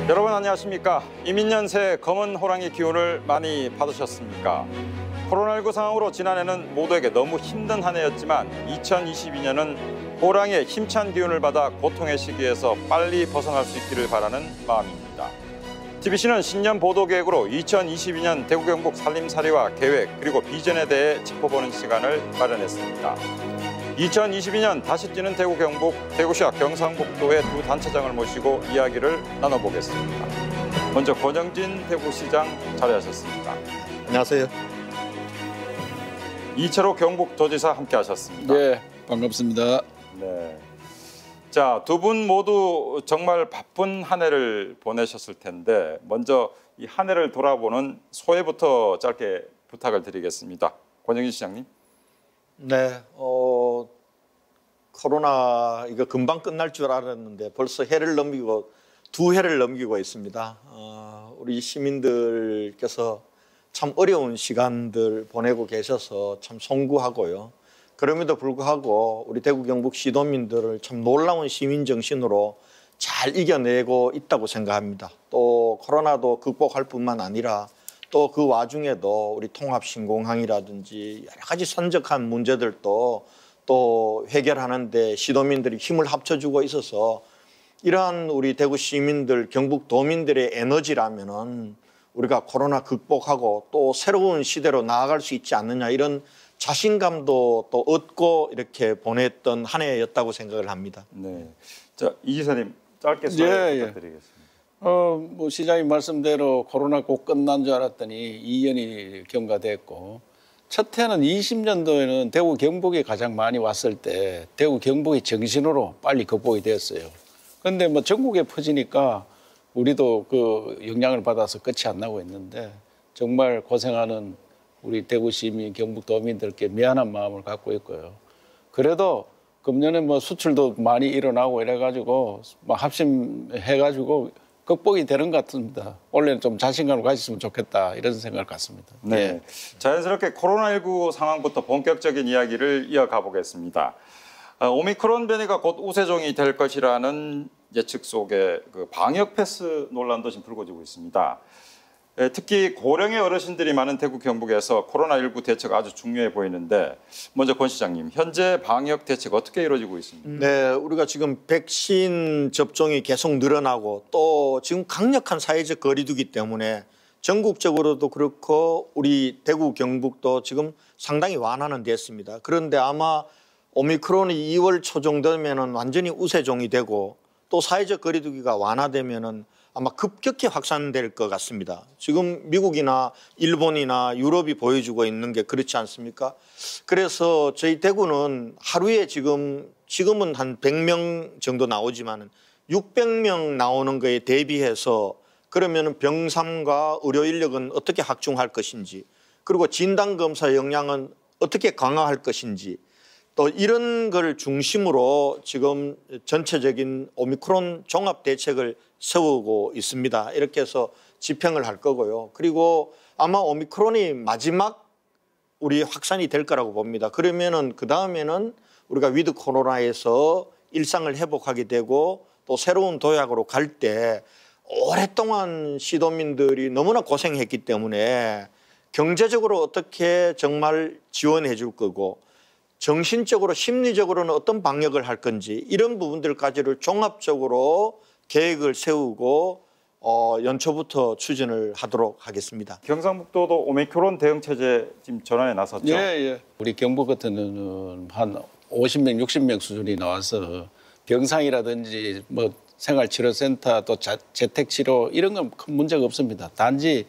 여러분 안녕하십니까? 이민년 새 검은 호랑이 기운을 많이 받으셨습니까? 코로나19 상황으로 지난해는 모두에게 너무 힘든 한 해였지만 2022년은 호랑이의 힘찬 기운을 받아 고통의 시기에서 빨리 벗어날 수 있기를 바라는 마음입니다. TBC는 신년 보도 계획으로 2022년 대구 경북 살림살이와 계획 그리고 비전에 대해 짚어보는 시간을 마련했습니다. 2022년 다시 뛰는 대구 경북, 대구시와 경상북도의 두 단체장을 모시고 이야기를 나눠보겠습니다. 먼저 권영진 대구시장 자리하셨습니다. 안녕하세요. 이철호 경북도지사 함께하셨습니다. 네, 반갑습니다. 네. 자, 두 분 모두 정말 바쁜 한 해를 보내셨을 텐데 먼저 이 한 해를 돌아보는 소회부터 짧게 부탁을 드리겠습니다. 권영진 시장님. 네, 코로나 이거 금방 끝날 줄 알았는데 벌써 해를 넘기고 두 해를 넘기고 있습니다. 우리 시민들께서 참 어려운 시간들 보내고 계셔서 참 송구하고요. 그럼에도 불구하고 우리 대구 경북 시도민들을 참 놀라운 시민 정신으로 잘 이겨내고 있다고 생각합니다. 또 코로나도 극복할 뿐만 아니라 또 그 와중에도 우리 통합신공항이라든지 여러 가지 선적한 문제들도 또 해결하는 데 시도민들이 힘을 합쳐주고 있어서 이러한 우리 대구 시민들, 경북도민들의 에너지라면은 우리가 코로나 극복하고 또 새로운 시대로 나아갈 수 있지 않느냐 이런 자신감도 또 얻고 이렇게 보냈던 한 해였다고 생각을 합니다. 네. 자, 이 지사님 짧게 소개 부탁드리겠습니다. 뭐 시장님 말씀대로 코로나 곧 끝난 줄 알았더니 2년이 경과됐고 첫 해는 20년도에는 대구 경북이 가장 많이 왔을 때 대구 경북의 정신으로 빨리 극복이 되었어요. 그런데 뭐 전국에 퍼지니까 우리도 그 영향을 받아서 끝이 안 나고 있는데 정말 고생하는 우리 대구 시민, 경북도민들께 미안한 마음을 갖고 있고요. 그래도 금년에 뭐 수출도 많이 일어나고 이래가지고 뭐 합심해가지고 극복이 되는 것 같습니다. 올해는 좀 자신감을 가졌으면 좋겠다 이런 생각을 갖습니다. 네, 자연스럽게 코로나19 상황부터 본격적인 이야기를 이어가 보겠습니다. 오미크론 변이가 곧 우세종이 될 것이라는 예측 속에 그 방역 패스 논란도 지금 불거지고 있습니다. 특히 고령의 어르신들이 많은 대구 경북에서 코로나19 대책 아주 중요해 보이는데 먼저 권 시장님, 현재 방역 대책 어떻게 이루어지고 있습니까? 네, 우리가 지금 백신 접종이 계속 늘어나고 또 지금 강력한 사회적 거리두기 때문에 전국적으로도 그렇고 우리 대구 경북도 지금 상당히 완화는 됐습니다. 그런데 아마 오미크론이 2월 초 정도면은 완전히 우세종이 되고 또 사회적 거리두기가 완화되면은 아마 급격히 확산될 것 같습니다. 지금 미국이나 일본이나 유럽이 보여주고 있는 게 그렇지 않습니까? 그래서 저희 대구는 하루에 지금은 한 100명 정도 나오지만 600명 나오는 거에 대비해서 그러면 병상과 의료 인력은 어떻게 확충할 것인지 그리고 진단검사 역량은 어떻게 강화할 것인지 또 이런 걸 중심으로 지금 전체적인 오미크론 종합 대책을 세우고 있습니다. 이렇게 해서 집행을 할 거고요. 그리고 아마 오미크론이 마지막 우리 확산이 될 거라고 봅니다. 그러면은 그 다음에는 우리가 위드 코로나에서 일상을 회복하게 되고 또 새로운 도약으로 갈 때 오랫동안 시도민들이 너무나 고생했기 때문에 경제적으로 어떻게 정말 지원해 줄 거고 정신적으로 심리적으로는 어떤 방역을 할 건지 이런 부분들까지를 종합적으로 계획을 세우고 연초부터 추진을 하도록 하겠습니다. 경상북도도 오미크론 대응 체제 지금 전환에 나섰죠. 예. 우리 경북 같은 경우는 한 50명, 60명 수준이 나와서 병상이라든지 뭐 생활치료센터 또 재택치료 이런 건 큰 문제가 없습니다. 단지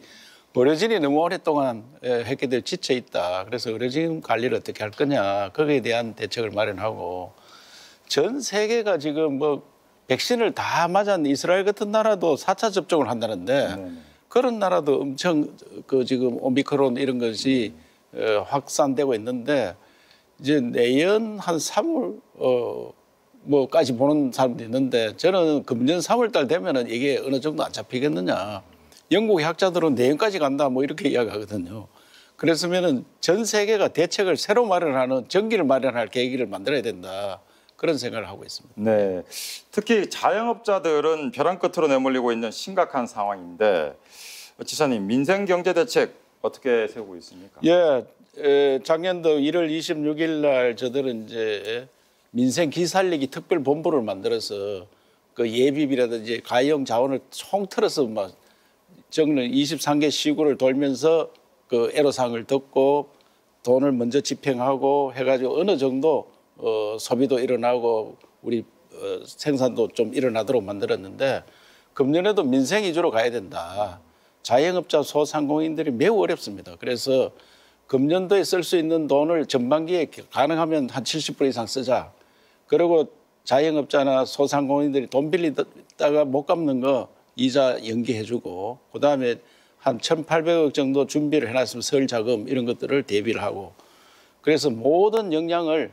의료진이 너무 오랫동안 했기 때문에 지쳐 있다. 그래서 의료진 관리를 어떻게 할 거냐. 거기에 대한 대책을 마련하고 전 세계가 지금 뭐 백신을 다 맞은 이스라엘 같은 나라도 4차 접종을 한다는데 그런 나라도 엄청 그 지금 오미크론 이런 것이 확산되고 있는데 이제 내년 한 3월 뭐까지 보는 사람도 있는데 저는 금년 3월 달 되면은 이게 어느 정도 안 잡히겠느냐. 영국의 학자들은 내년까지 간다 뭐 이렇게 이야기하거든요. 그랬으면은 전 세계가 대책을 새로 마련하는 전기를 마련할 계기를 만들어야 된다. 그런 생각을 하고 있습니다. 네, 특히 자영업자들은 벼랑 끝으로 내몰리고 있는 심각한 상황인데 지사님 민생 경제 대책 어떻게 세우고 있습니까? 예, 작년도 1월 26일 날 저들은 이제 민생 기살리기 특별 본부를 만들어서 그 예비비라든지 가용 자원을 총틀어서 막 적는 23개 시구를 돌면서 그 애로사항을 듣고 돈을 먼저 집행하고 해가지고 어느 정도 소비도 일어나고 우리 생산도 좀 일어나도록 만들었는데 금년에도 민생 위주로 가야 된다. 자영업자 소상공인들이 매우 어렵습니다. 그래서 금년도에 쓸 수 있는 돈을 전반기에 가능하면 한 70% 이상 쓰자. 그리고 자영업자나 소상공인들이 돈 빌리다가 못 갚는 거 이자 연기해주고 그다음에 한 1,800억 정도 준비를 해놨으면 설 자금 이런 것들을 대비를 하고 그래서 모든 역량을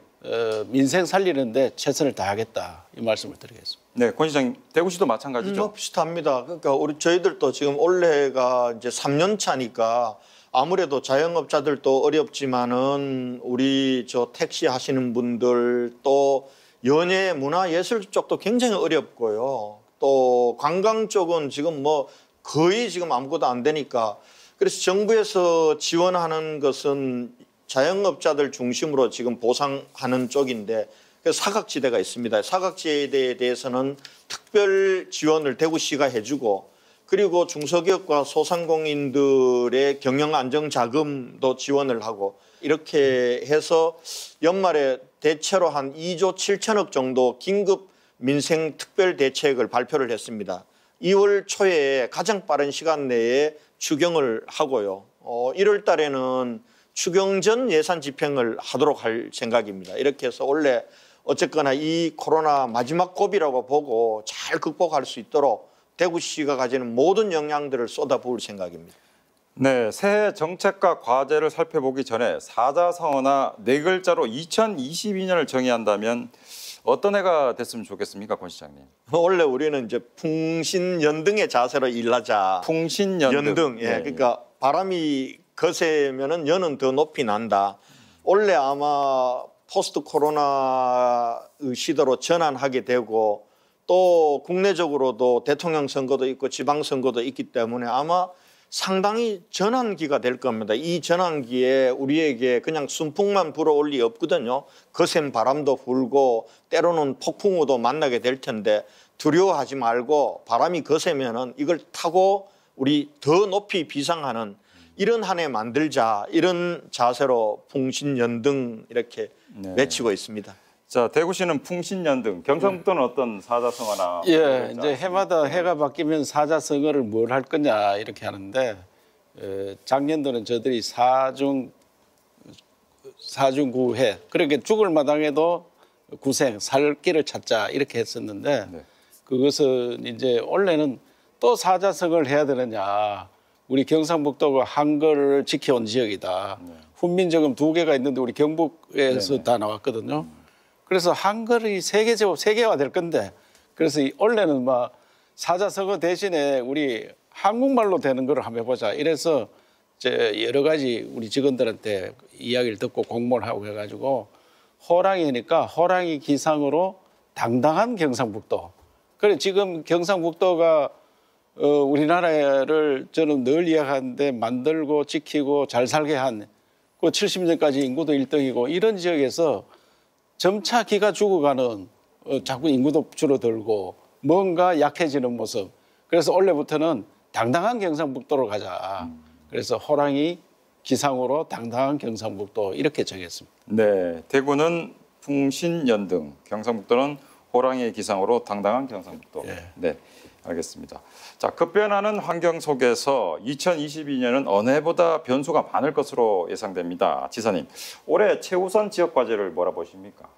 민생 살리는데 최선을 다하겠다 이 말씀을 드리겠습니다. 네, 권 시장 대구시도 마찬가지죠. 비슷합니다. 그러니까 저희들도 지금 올해가 이제 3년 차니까 아무래도 자영업자들도 어렵지만은 우리 저 택시 하시는 분들 또 연예 문화 예술 쪽도 굉장히 어렵고요. 또 관광 쪽은 지금 뭐 거의 지금 아무것도 안 되니까 그래서 정부에서 지원하는 것은 자영업자들 중심으로 지금 보상하는 쪽인데 사각지대가 있습니다. 사각지대에 대해서는 특별 지원을 대구시가 해주고 그리고 중소기업과 소상공인들의 경영 안정 자금도 지원을 하고 이렇게 해서 연말에 대체로 한 2조 7천억 정도 긴급 민생 특별 대책을 발표를 했습니다. 2월 초에 가장 빠른 시간 내에 추경을 하고요. 1월 달에는 추경 전 예산 집행을 하도록 할 생각입니다. 이렇게 해서 원래 어쨌거나 이 코로나 마지막 고비라고 보고 잘 극복할 수 있도록 대구시가 가지는 모든 역량들을 쏟아부을 생각입니다. 네, 새해 정책과 과제를 살펴보기 전에 사자성어나 네 글자로 2022년을 정의한다면 어떤 해가 됐으면 좋겠습니까, 권 시장님? 원래 우리는 이제 풍신연등의 자세로 일하자. 풍신연등. 예, 그러니까 바람이 거세면은 연은 더 높이 난다. 원래 아마 포스트 코로나 시대로 전환하게 되고 또 국내적으로도 대통령 선거도 있고 지방 선거도 있기 때문에 아마 상당히 전환기가 될 겁니다. 이 전환기에 우리에게 그냥 순풍만 불어올 리 없거든요. 거센 바람도 불고 때로는 폭풍우도 만나게 될 텐데 두려워하지 말고 바람이 거세면은 이걸 타고 우리 더 높이 비상하는 이런 한 해 만들자 이런 자세로 풍신연등 이렇게 외치고 있습니다. 자, 대구시는 풍신연등, 경상북도는 어떤 사자성어나 예, 이제 해마다 해가 바뀌면 사자성어를 뭘 할 거냐 이렇게 하는데 작년도는 저들이 사중구해 그렇게 죽을 마당에도 구생 살 길을 찾자 이렇게 했었는데 네. 그것은 이제 원래는 또 사자성어를 해야 되느냐. 우리 경상북도가 한글을 지켜온 지역이다. 훈민정음 2개가 있는데 우리 경북에서 네네. 다 나왔거든요. 그래서 한글이 세계화될 건데 그래서 원래는 막 사자성어 대신에 우리 한국말로 되는 걸 한번 해보자. 이래서 이제 여러 가지 우리 직원들한테 이야기를 듣고 공모를 하고 해가지고 호랑이니까 호랑이 기상으로 당당한 경상북도. 그래 지금 경상북도가 우리나라를 저는 늘 이야기하는데 만들고 지키고 잘 살게 한 그 70년까지 인구도 1등이고 이런 지역에서 점차 기가 죽어가는 자꾸 인구도 줄어들고 뭔가 약해지는 모습. 그래서 올해부터는 당당한 경상북도로 가자. 그래서 호랑이 기상으로 당당한 경상북도 이렇게 정했습니다. 네, 대구는 풍신연등, 경상북도는 호랑이의 기상으로 당당한 경상북도. 예. 네, 알겠습니다. 자, 급변하는 환경 속에서 2022년은 어느 해보다 변수가 많을 것으로 예상됩니다. 지사님, 올해 최우선 지역 과제를 뭐라 보십니까?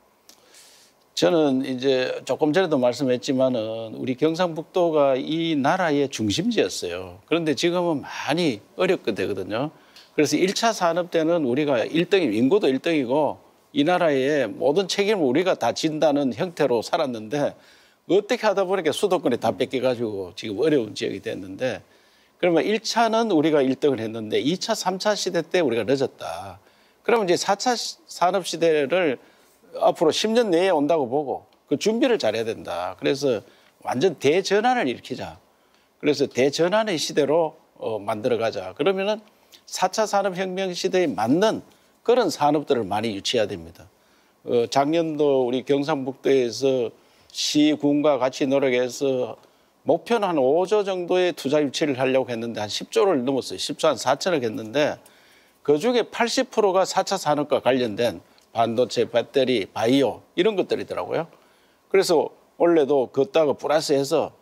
저는 이제 조금 전에도 말씀했지만은 우리 경상북도가 이 나라의 중심지였어요. 그런데 지금은 많이 어렵게 되거든요. 그래서 1차 산업 때는 우리가 1등이 인구도 1등이고 이 나라의 모든 책임을 우리가 다 진다는 형태로 살았는데 어떻게 하다 보니까 수도권에 다 뺏겨가지고 지금 어려운 지역이 됐는데 그러면 1차는 우리가 1등을 했는데 2차, 3차 시대 때 우리가 늦었다. 그러면 이제 4차 산업 시대를 앞으로 10년 내에 온다고 보고 그 준비를 잘해야 된다. 그래서 완전 대전환을 일으키자. 그래서 대전환의 시대로 만들어가자. 그러면은 4차 산업혁명 시대에 맞는 그런 산업들을 많이 유치해야 됩니다. 작년도 우리 경상북도에서 시군과 같이 노력해서 목표는 한 5조 정도의 투자 유치를 하려고 했는데 한 10조를 넘었어요. 10조 한 4천억 했는데 그중에 80%가 4차 산업과 관련된 반도체, 배터리, 바이오 이런 것들이더라고요. 그래서 원래도 그것다가 플러스해서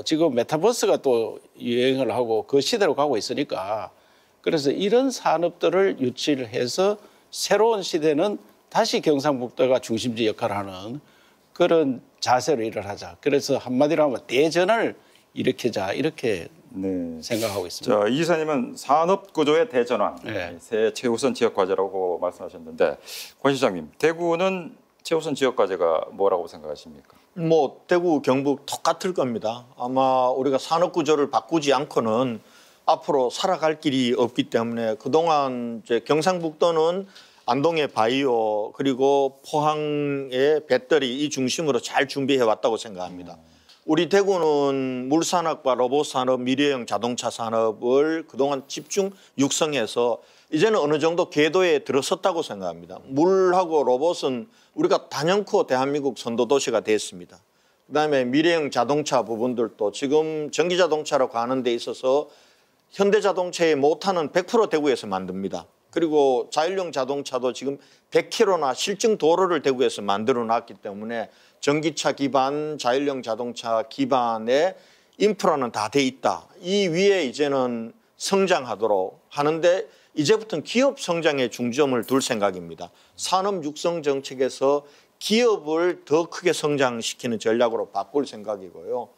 지금 메타버스가 또 유행을 하고 그 시대로 가고 있으니까 그래서 이런 산업들을 유치를 해서 새로운 시대는 다시 경상북도가 중심지 역할을 하는 그런 자세로 일을 하자. 그래서 한마디로 하면 대전환을 일으키자 이렇게 네. 생각하고 있습니다. 자, 이 이사님은 산업 구조의 대전환, 네. 새 최우선 지역 과제라고 말씀하셨는데 권 시장님, 대구는 최우선 지역 과제가 뭐라고 생각하십니까? 뭐 대구, 경북 똑같을 겁니다. 아마 우리가 산업 구조를 바꾸지 않고는 앞으로 살아갈 길이 없기 때문에 그동안 이제 경상북도는 안동의 바이오 그리고 포항의 배터리 이 중심으로 잘 준비해 왔다고 생각합니다. 우리 대구는 물산업과 로봇산업, 미래형 자동차 산업을 그동안 집중 육성해서 이제는 어느 정도 궤도에 들어섰다고 생각합니다. 물하고 로봇은 우리가 단연코 대한민국 선도도시가 됐습니다. 그다음에 미래형 자동차 부분들도 지금 전기자동차라고 하는 데 있어서 현대자동차의 모터는 100% 대구에서 만듭니다. 그리고 자율형 자동차도 지금 100km나 실증 도로를 대구에서 만들어 놨기 때문에 전기차 기반, 자율형 자동차 기반의 인프라는 다 돼 있다. 이 위에 이제는 성장하도록 하는데 이제부터는 기업 성장에 중점을 둘 생각입니다. 산업 육성 정책에서 기업을 더 크게 성장시키는 전략으로 바꿀 생각이고요.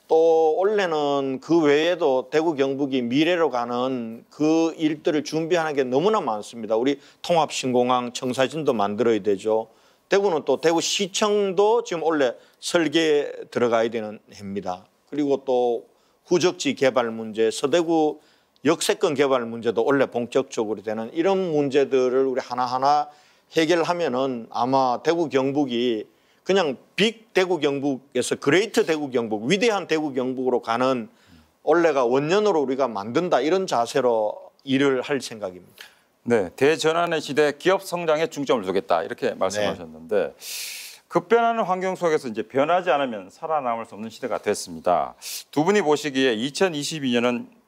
또 원래는 그 외에도 대구 경북이 미래로 가는 그 일들을 준비하는 게 너무나 많습니다. 우리 통합신공항 청사진도 만들어야 되죠. 대구는 또 대구시청도 지금 원래 설계에 들어가야 되는 해입니다. 그리고 또 후적지 개발 문제, 서대구 역세권 개발 문제도 원래 본격적으로 되는 이런 문제들을 우리 하나하나 해결하면은 아마 대구 경북이 그냥 빅 대구 경북에서 그레이트 대구 경북, 위대한 대구 경북으로 가는 원래가 원년으로 우리가 만든다 이런 자세로 일을 할 생각입니다. 네, 대전환의 시대 기업 성장에 중점을 두겠다 이렇게 말씀하셨는데 급변하는 환경 속에서 이제 변하지 않으면 살아남을 수 없는 시대가 됐습니다. 두 분이 보시기에 2022년은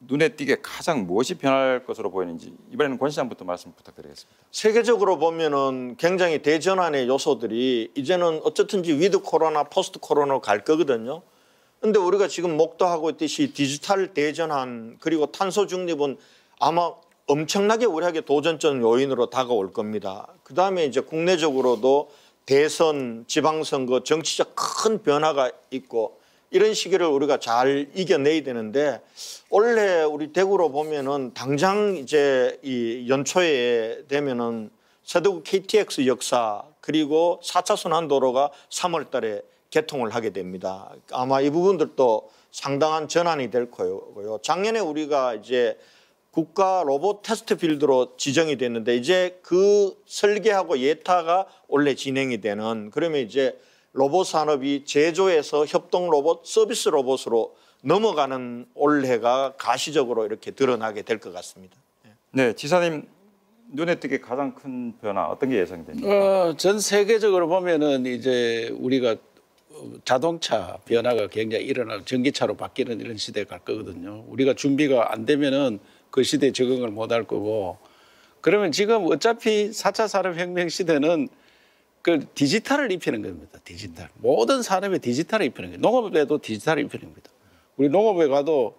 눈에 띄게 가장 무엇이 변할 것으로 보이는지 이번에는 권 시장부터 말씀 부탁드리겠습니다. 세계적으로 보면은 굉장히 대전환의 요소들이 이제는 어쨌든지 위드 코로나, 포스트 코로나로 갈 거거든요. 근데 우리가 지금 목도하고 있듯이 디지털 대전환 그리고 탄소 중립은 아마 엄청나게 우리에게 도전적 요인으로 다가올 겁니다. 그다음에 이제 국내적으로도 대선, 지방선거, 정치적 큰 변화가 있고 이런 시기를 우리가 잘 이겨내야 되는데 원래 우리 대구로 보면은 당장 이제 이 연초에 되면은 서대구 KTX 역사 그리고 4차 순환도로가 3월 달에 개통을 하게 됩니다. 아마 이 부분들도 상당한 전환이 될 거고요. 작년에 우리가 이제 국가 로봇 테스트 필드로 지정이 됐는데 이제 그 설계하고 예타가 원래 진행이 되는 그러면 이제 로봇 산업이 제조에서 협동 로봇, 서비스 로봇으로 넘어가는 올해가 가시적으로 이렇게 드러나게 될 것 같습니다. 네, 지사님 눈에 띄게 가장 큰 변화 어떤 게 예상됩니까? 전 세계적으로 보면은 이제 우리가 자동차 변화가 굉장히 일어나고 전기차로 바뀌는 이런 시대에 갈 거거든요. 우리가 준비가 안 되면은 그 시대에 적응을 못 할 거고 그러면 지금 어차피 4차 산업혁명 시대는 그 디지털을 입히는 겁니다. 디지털. 모든 산업에 디지털을 입히는 거예요. 농업에도 디지털을 입히는 겁니다. 우리 농업에 가도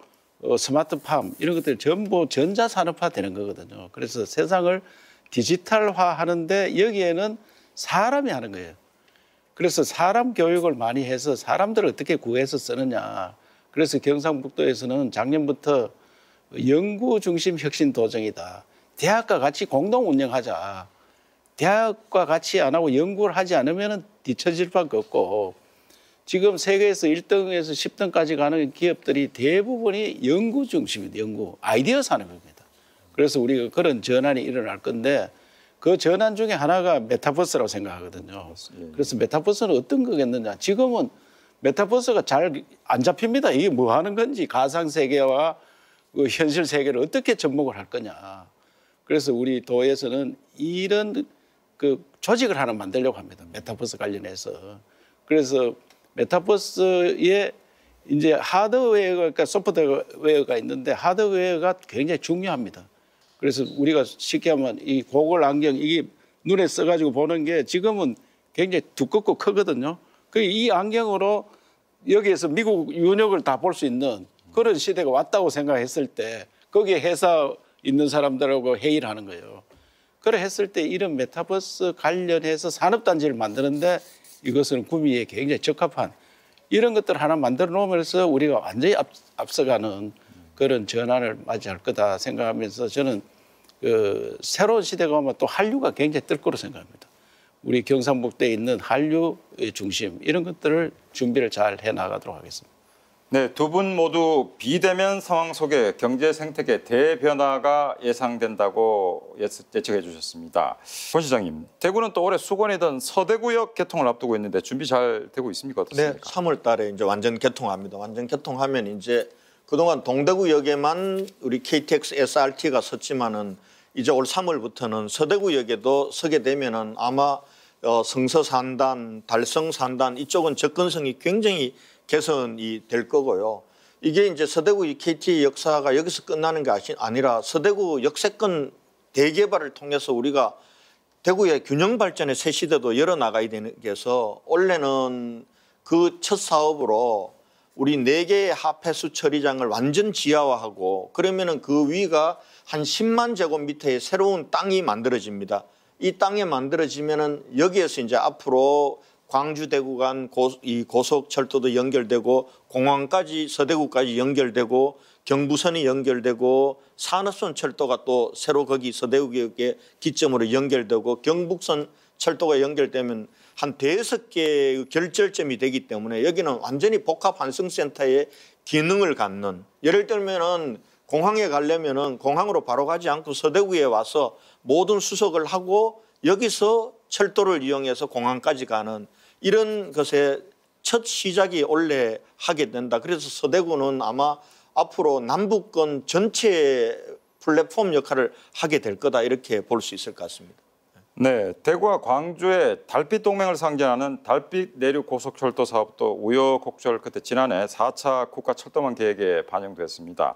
스마트팜 이런 것들 전부 전자산업화 되는 거거든요. 그래서 세상을 디지털화 하는데 여기에는 사람이 하는 거예요. 그래서 사람 교육을 많이 해서 사람들을 어떻게 구해서 쓰느냐. 그래서 경상북도에서는 작년부터 연구 중심 혁신 도정이다. 대학과 같이 공동 운영하자. 대학과 같이 안 하고 연구를 하지 않으면 뒤처질 수밖에 없고 지금 세계에서 1등에서 10등까지 가는 기업들이 대부분이 연구 중심입니다. 연구, 아이디어 산업입니다. 그래서 우리가 그런 전환이 일어날 건데 그 전환 중에 하나가 메타버스라고 생각하거든요. 그래서 메타버스는 어떤 거겠느냐. 지금은 메타버스가 잘 안 잡힙니다. 이게 뭐 하는 건지 가상 세계와 그 현실 세계를 어떻게 접목을 할 거냐. 그래서 우리 도에서는 이런 그 조직을 하나 만들려고 합니다. 메타버스 관련해서. 그래서 메타버스에 이제 하드웨어가 그러니까 소프트웨어가 있는데 하드웨어가 굉장히 중요합니다. 그래서 우리가 쉽게 하면 이 고글 안경 이게 눈에 써가지고 보는 게 지금은 굉장히 두껍고 크거든요. 이 안경으로 여기에서 미국 윤역을 다 볼 수 있는 그런 시대가 왔다고 생각했을 때 거기에 회사 있는 사람들하고 회의를 하는 거예요. 그래 했을 때 이런 메타버스 관련해서 산업단지를 만드는데 이것은 구미에 굉장히 적합한 이런 것들 하나 만들어 놓으면서 우리가 완전히 앞서가는 그런 전환을 맞이할 거다 생각하면서 저는 그 새로운 시대가 오면 또 한류가 굉장히 뜰 거로 생각합니다. 우리 경상북도에 있는 한류의 중심 이런 것들을 준비를 잘 해나가도록 하겠습니다. 네, 두 분 모두 비대면 상황 속에 경제 생태계 대변화가 예상된다고 예측해 주셨습니다. 권 시장님, 대구는 또 올해 수건이던 서대구역 개통을 앞두고 있는데 준비 잘 되고 있습니까? 어떻습니까? 네, 3월 달에 이제 완전 개통합니다. 완전 개통하면 이제 그동안 동대구역에만 우리 KTX SRT가 섰지만은 이제 올 3월부터는 서대구역에도 서게 되면은 아마 성서산단, 달성산단 이쪽은 접근성이 굉장히 개선이 될 거고요. 이게 이제 서대구 KT 역사가 여기서 끝나는 게 아니라 서대구 역세권 대개발을 통해서 우리가 대구의 균형 발전의 새 시대도 열어나가야 되는 게서 원래는 그 첫 사업으로 우리 4개의 하폐수 처리장을 완전 지하화하고 그러면은 그 위가 한 10만 제곱미터의 새로운 땅이 만들어집니다. 이 땅에 만들어지면은 여기에서 이제 앞으로 광주 대구 간 이 고속철도도 연결되고 공항까지 서대구까지 연결되고 경부선이 연결되고 산업선 철도가 또 새로 거기 서대구역의 기점으로 연결되고 경북선 철도가 연결되면 한 5개의 결절점이 되기 때문에 여기는 완전히 복합 환승센터의 기능을 갖는 예를 들면은 공항에 가려면은 공항으로 바로 가지 않고 서대구에 와서 모든 수속을 하고 여기서 철도를 이용해서 공항까지 가는 이런 것의 첫 시작이 원래 하게 된다. 그래서 서대구는 아마 앞으로 남북권 전체 플랫폼 역할을 하게 될 거다 이렇게 볼 수 있을 것 같습니다. 네, 대구와 광주의 달빛 동맹을 상징하는 달빛 내륙 고속철도 사업도 우여곡절 끝에 지난해 4차 국가철도망 계획에 반영됐습니다.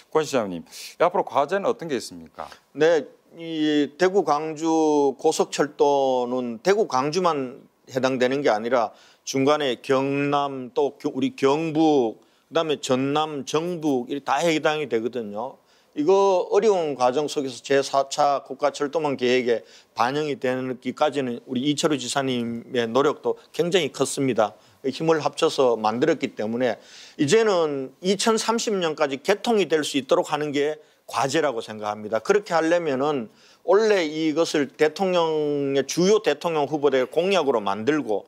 권 시장님, 앞으로 과제는 어떤 게 있습니까? 네, 이 대구 광주 고속철도는 대구 광주만 해당되는 게 아니라 중간에 경남 또 우리 경북 그다음에 전남 정북 이렇게 다 해당이 되거든요. 이거 어려운 과정 속에서 제4차 국가철도망 계획에 반영이 되기까지는 우리 이철우 지사님의 노력도 굉장히 컸습니다. 힘을 합쳐서 만들었기 때문에 이제는 2030년까지 개통이 될 수 있도록 하는 게 과제라고 생각합니다. 그렇게 하려면은 원래 이것을 대통령의 주요 대통령 후보들의 공약으로 만들고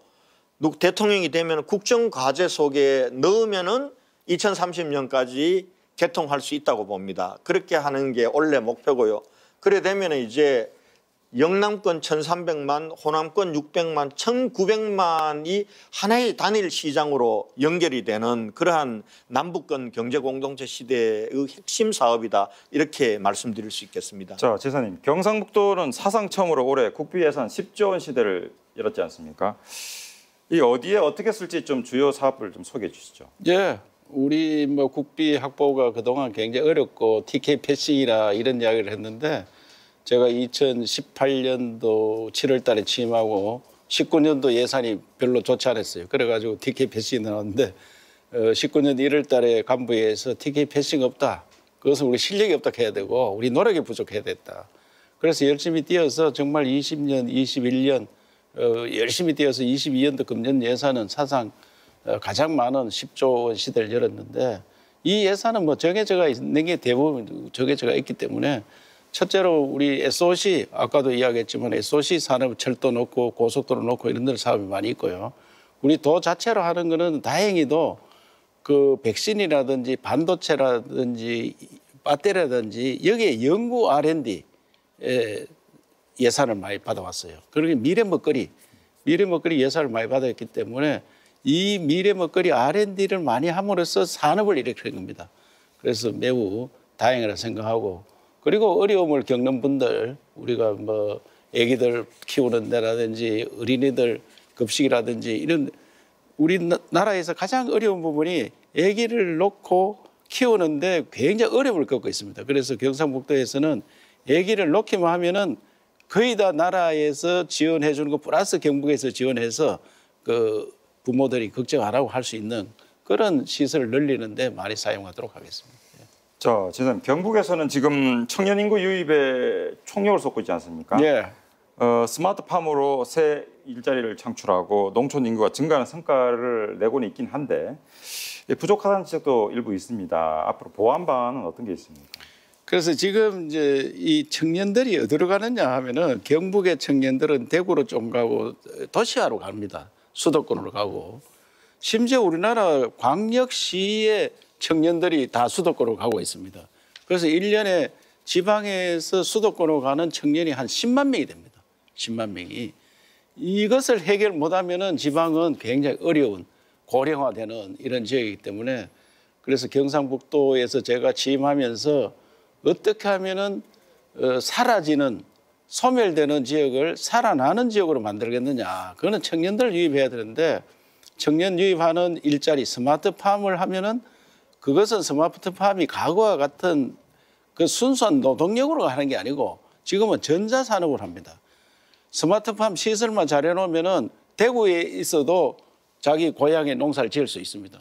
대통령이 되면 국정과제 속에 넣으면은 2030년까지 개통할 수 있다고 봅니다. 그렇게 하는 게 원래 목표고요. 그래 되면 이제 영남권 1,300만, 호남권 600만, 1,900만이 하나의 단일 시장으로 연결이 되는 그러한 남북권 경제공동체 시대의 핵심 사업이다. 이렇게 말씀드릴 수 있겠습니다. 자, 지사님, 경상북도는 사상 처음으로 올해 국비 예산 10조 원 시대를 열었지 않습니까? 이 어디에 어떻게 쓸지 좀 주요 사업을 좀 소개해 주시죠. 예. 우리 뭐 국비 확보가 그동안 굉장히 어렵고 TK 패싱이라 이런 이야기를 했는데 제가 2018년도 7월 달에 취임하고 19년도 예산이 별로 좋지 않았어요. 그래가지고 TK 패싱이 나왔는데 19년 1월 달에 간부회에서 TK 패싱 없다. 그것은 우리 실력이 없다 해야 되고 우리 노력이 부족해야 됐다. 그래서 열심히 뛰어서 정말 20년, 21년 열심히 뛰어서 22년도 금년 예산은 사상 가장 많은 10조 원 시대를 열었는데 이 예산은 뭐 정해져가 있는 게 대부분 정해져가 있기 때문에 첫째로 우리 SOC 아까도 이야기했지만 SOC 산업 철도 놓고 고속도로 놓고 이런 데 사업이 많이 있고요. 우리 도 자체로 하는 거는 다행히도 그 백신이라든지 반도체라든지 배터리라든지 여기에 연구 R&D 예산을 많이 받아왔어요. 그러게 미래 먹거리 예산을 많이 받았기 때문에 이 미래 먹거리 R&D를 많이 함으로써 산업을 일으키는 겁니다. 그래서 매우 다행이라 생각하고, 그리고 어려움을 겪는 분들, 우리가 뭐 아기들 키우는 데라든지 어린이들 급식이라든지 이런 우리나라에서 가장 어려운 부분이 아기를 놓고 키우는데 굉장히 어려움을 겪고 있습니다. 그래서 경상북도에서는 아기를 놓기만 하면은 거의 다 나라에서 지원해 주는 거 플러스 경북에서 지원해서 그 부모들이 걱정 안 하고 할 수 있는 그런 시설을 늘리는데 많이 사용하도록 하겠습니다. 자, 지금 경북에서는 지금 청년 인구 유입에 총력을 쏟고 있지 않습니까? 예. 스마트팜으로 새 일자리를 창출하고 농촌 인구가 증가하는 성과를 내고는 있긴 한데 부족하다는 지적도 일부 있습니다. 앞으로 보완 방안은 어떤 게 있습니까? 그래서 지금 이제 이 청년들이 어디로 가느냐 하면은 경북의 청년들은 대구로 좀 가고 도시화로 갑니다. 수도권으로 가고, 심지어 우리나라 광역시의 청년들이 다 수도권으로 가고 있습니다. 그래서 1년에 지방에서 수도권으로 가는 청년이 한 10만 명이 됩니다. 10만 명이. 이것을 해결 못하면은 지방은 굉장히 어려운 고령화되는 이런 지역이기 때문에, 그래서 경상북도에서 제가 취임하면서 어떻게 하면은 사라지는 소멸되는 지역을 살아나는 지역으로 만들겠느냐. 그거는 청년들 유입해야 되는데, 청년 유입하는 일자리 스마트팜을 하면은 그것은 스마트팜이 과거와 같은 그 순수한 노동력으로 하는 게 아니고 지금은 전자산업을 합니다. 스마트팜 시설만 잘 해놓으면은 대구에 있어도 자기 고향에 농사를 지을 수 있습니다.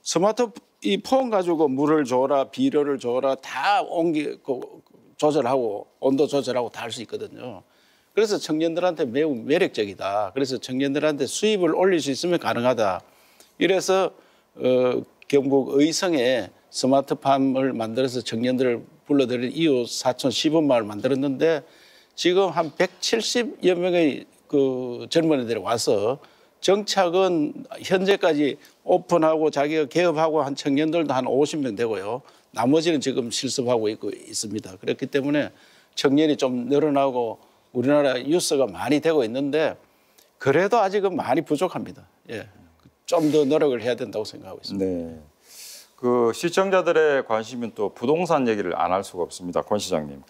스마트폰 가지고 물을 줘라, 비료를 줘라, 다 조절하고 온도 조절하고 다 할 수 있거든요. 그래서 청년들한테 매우 매력적이다. 그래서 청년들한테 수입을 올릴 수 있으면 가능하다. 이래서 경북 의성에 스마트팜을 만들어서 청년들을 불러들인 이후 사촌 시범마을 만들었는데, 지금 한 170여 명의 그 젊은이들이 와서 정착은 현재까지 오픈하고 자기가 개업하고 한 청년들도 한 50명 되고요. 나머지는 지금 실습하고 있습니다. 그렇기 때문에 청년이 좀 늘어나고 우리나라 유서가 많이 되고 있는데, 그래도 아직은 많이 부족합니다. 예. 좀 더 노력을 해야 된다고 생각하고 있습니다. 네. 그 시청자들의 관심은 또 부동산 얘기를 안 할 수가 없습니다. 권 시장님.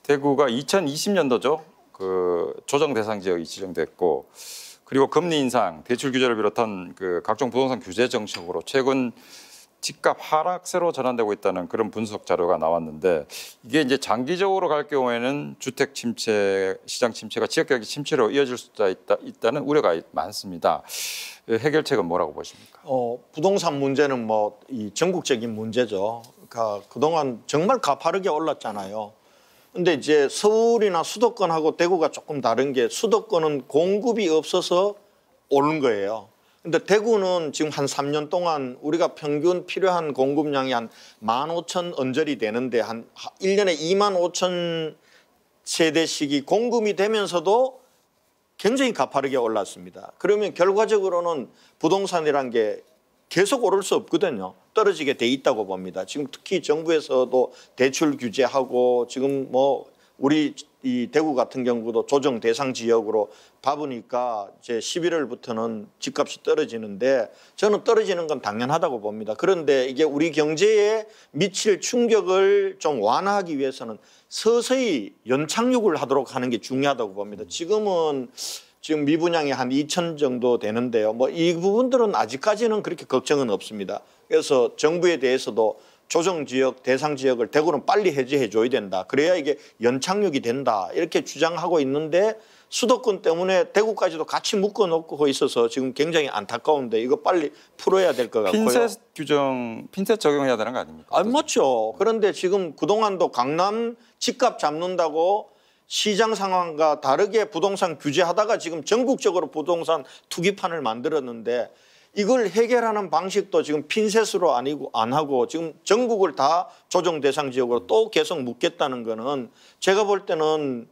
대구가 2020년도죠. 그 조정 대상 지역이 지정됐고, 그리고 금리 인상, 대출 규제를 비롯한 그 각종 부동산 규제 정책으로 최근 집값 하락세로 전환되고 있다는 그런 분석 자료가 나왔는데, 이게 이제 장기적으로 갈 경우에는 주택 침체, 시장 침체가 지역 경기 침체로 이어질 수도 있다는 우려가 많습니다. 해결책은 뭐라고 보십니까? 부동산 문제는 뭐 이 전국적인 문제죠. 그러니까 그동안 정말 가파르게 올랐잖아요. 근데 이제 서울이나 수도권하고 대구가 조금 다른 게, 수도권은 공급이 없어서 오른 거예요. 근데 대구는 지금 한 3년 동안 우리가 평균 필요한 공급량이 한 15,000 언저리 되는데, 한 1년에 25,000 세대씩이 공급이 되면서도 굉장히 가파르게 올랐습니다. 그러면 결과적으로는 부동산이란 게 계속 오를 수 없거든요. 떨어지게 돼 있다고 봅니다. 지금 특히 정부에서도 대출 규제하고, 지금 뭐 우리 이 대구 같은 경우도 조정 대상 지역으로 봐보니까 이제 11월부터는 집값이 떨어지는데, 저는 떨어지는 건 당연하다고 봅니다. 그런데 이게 우리 경제에 미칠 충격을 좀 완화하기 위해서는 서서히 연착륙을 하도록 하는 게 중요하다고 봅니다. 지금 미분양이 한 2,000 정도 되는데요. 뭐 이 부분들은 아직까지는 그렇게 걱정은 없습니다. 그래서 정부에 대해서도 조정 지역, 대상 지역을 대구는 빨리 해제해 줘야 된다. 그래야 이게 연착륙이 된다. 이렇게 주장하고 있는데, 수도권 때문에 대구까지도 같이 묶어 놓고 있어서 지금 굉장히 안타까운데, 이거 빨리 풀어야 될 것 같고요. 핀셋 적용해야 되는 거 아닙니까? 안 맞죠. 그런데 지금 그동안도 강남 집값 잡는다고 시장 상황과 다르게 부동산 규제하다가 지금 전국적으로 부동산 투기판을 만들었는데, 이걸 해결하는 방식도 지금 핀셋으로 안 하고 지금 전국을 다 조정 대상 지역으로 또 계속 묶겠다는 거는, 제가 볼 때는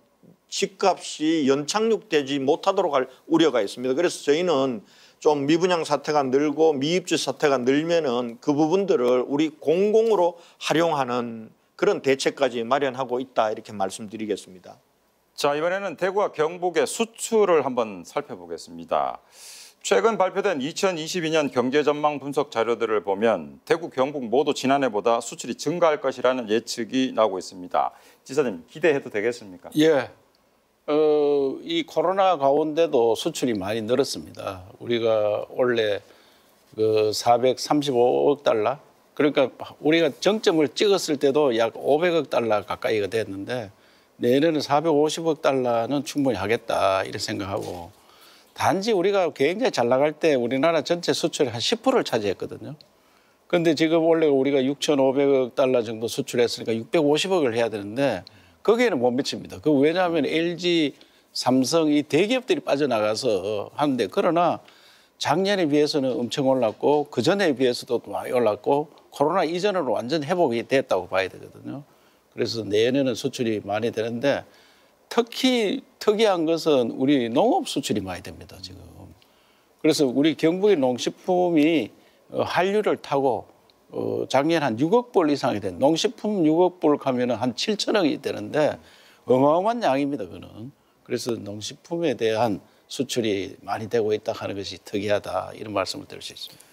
집값이 연착륙되지 못하도록 할 우려가 있습니다. 그래서 저희는 좀 미분양 사태가 늘고 미입주 사태가 늘면은 그 부분들을 우리 공공으로 활용하는 그런 대책까지 마련하고 있다, 이렇게 말씀드리겠습니다. 자, 이번에는 대구와 경북의 수출을 한번 살펴보겠습니다. 최근 발표된 2022년 경제전망 분석 자료들을 보면 대구, 경북 모두 지난해보다 수출이 증가할 것이라는 예측이 나오고 있습니다. 지사님, 기대해도 되겠습니까? 예. 이 코로나 가운데도 수출이 많이 늘었습니다. 우리가 원래 그 435억 달러, 그러니까 우리가 정점을 찍었을 때도 약 500억 달러 가까이가 됐는데 내년에는 450억 달러는 충분히 하겠다 이렇게 생각하고, 단지 우리가 굉장히 잘 나갈 때 우리나라 전체 수출의 한 10%를 차지했거든요. 그런데 지금 원래 우리가 6,500억 달러 정도 수출했으니까 650억을 해야 되는데 거기에는 못 미칩니다. 그 왜냐하면 LG, 삼성 이 대기업들이 빠져나가서 하는데, 그러나 작년에 비해서는 엄청 올랐고 그 전에 비해서도 많이 올랐고 코로나 이전으로 완전 회복이 됐다고 봐야 되거든요. 그래서 내년에는 수출이 많이 되는데, 특히 특이한 것은 우리 농업 수출이 많이 됩니다, 지금. 그래서 우리 경북의 농식품이 한류를 타고 작년 한 6억 불 이상이 된, 농식품 6억 불 가면 한 7천억이 되는데 어마어마한 양입니다, 그거는. 그래서 농식품에 대한 수출이 많이 되고 있다 하는 것이 특이하다, 이런 말씀을 드릴 수 있습니다.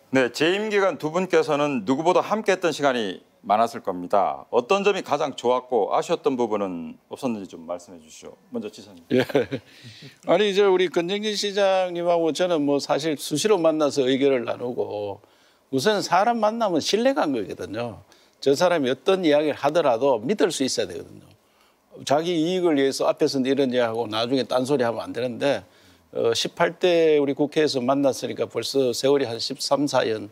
네, 재임 기간 두 분께서는 누구보다 함께했던 시간이 많았을 겁니다. 어떤 점이 가장 좋았고 아쉬웠던 부분은 없었는지 좀 말씀해 주시죠. 먼저 지사님. 예. 아니 이제 우리 권정진 시장님하고 저는 뭐 사실 수시로 만나서 의견을 나누고, 우선 사람 만나면 신뢰가 거거든요. 저 사람이 어떤 이야기를 하더라도 믿을 수 있어야 되거든요. 자기 이익을 위해서 앞에서는 이런 이야기하고 나중에 딴소리 하면 안 되는데, 18대 우리 국회에서 만났으니까 벌써 세월이 한 13, 14년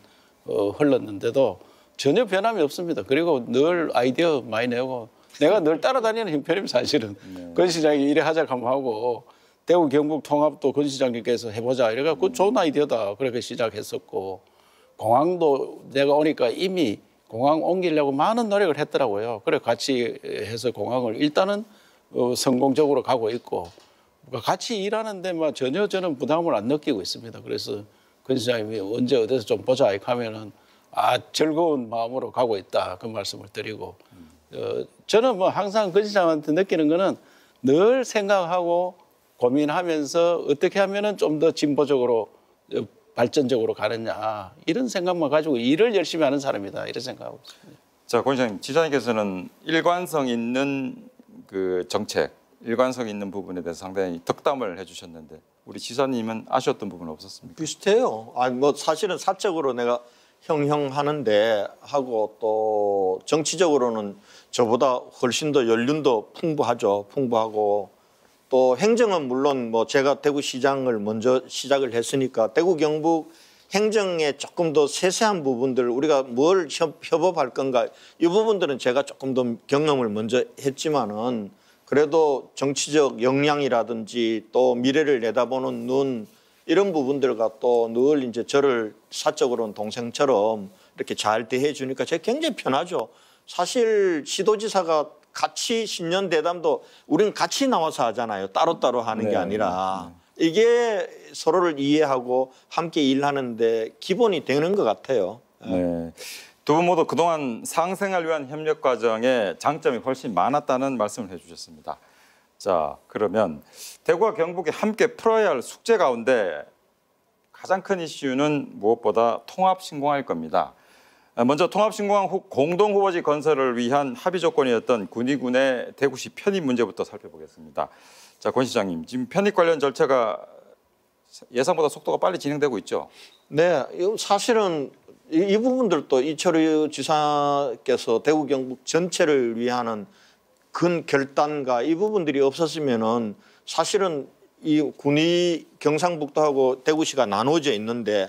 흘렀는데도 전혀 변함이 없습니다. 그리고 늘 아이디어 많이 내고, 내가 늘 따라다니는 형편입니다, 사실은. 권 시장이 이래 하자고 하면 하고, 대구 경북 통합도 권 시장님께서 해보자 이래갖고 좋은 아이디어다 그렇게 시작했었고, 공항도 내가 오니까 이미 공항 옮기려고 많은 노력을 했더라고요. 그래 같이 해서 공항을 일단은 성공적으로 가고 있고, 같이 일하는데 뭐 전혀 저는 부담을 안 느끼고 있습니다. 그래서 권 시장님이 언제 어디서 좀 보자 이렇게 하면은 즐거운 마음으로 가고 있다, 그 말씀을 드리고, 저는 뭐 항상 권 시장한테 느끼는 거는 늘 생각하고 고민하면서 어떻게 하면은 좀 더 진보적으로 발전적으로 가느냐, 이런 생각만 가지고 일을 열심히 하는 사람이다, 이런 생각하고 있습니다. 자, 권 시장님, 지사님께서는 일관성 있는 그 정책, 일관성 있는 부분에 대해서 상당히 덕담을 해주셨는데, 우리 지사님은 아쉬웠던 부분은 없었습니까? 비슷해요. 뭐 사실은 사적으로 내가 형 하는데 하고, 또 정치적으로는 저보다 훨씬 더 연륜도 풍부하고, 또 행정은 물론 뭐 제가 대구시장을 먼저 시작을 했으니까 대구 경북 행정에 조금 더 세세한 부분들, 우리가 뭘 협업할 건가, 이 부분들은 제가 조금 더 경험을 먼저 했지만은, 그래도 정치적 역량이라든지 또 미래를 내다보는 눈, 이런 부분들과 또 늘 이제 저를 사적으로는 동생처럼 이렇게 잘 대해 주니까 제가 굉장히 편하죠. 사실 시도지사가 같이 신년 대담도 우리는 같이 나와서 하잖아요. 따로따로 하는 게 아니라. 이게 서로를 이해하고 함께 일하는데 기본이 되는 것 같아요. 네. 두 분 모두 그동안 상생을 위한 협력 과정에 장점이 훨씬 많았다는 말씀을 해주셨습니다. 자, 그러면 대구와 경북이 함께 풀어야 할 숙제 가운데 가장 큰 이슈는 무엇보다 통합신공항일 겁니다. 먼저 통합신공항 공동후보지 건설을 위한 합의 조건이었던 군위군의 대구시 편입 문제부터 살펴보겠습니다. 자, 권 시장님, 지금 편입 관련 절차가 예상보다 속도가 빨리 진행되고 있죠? 네, 사실은 이 부분들도 이철우 지사께서 대구 경북 전체를 위한 큰 결단과 이 부분들이 없었으면은 사실은 이 군위 경상북도하고 대구시가 나누어져 있는데,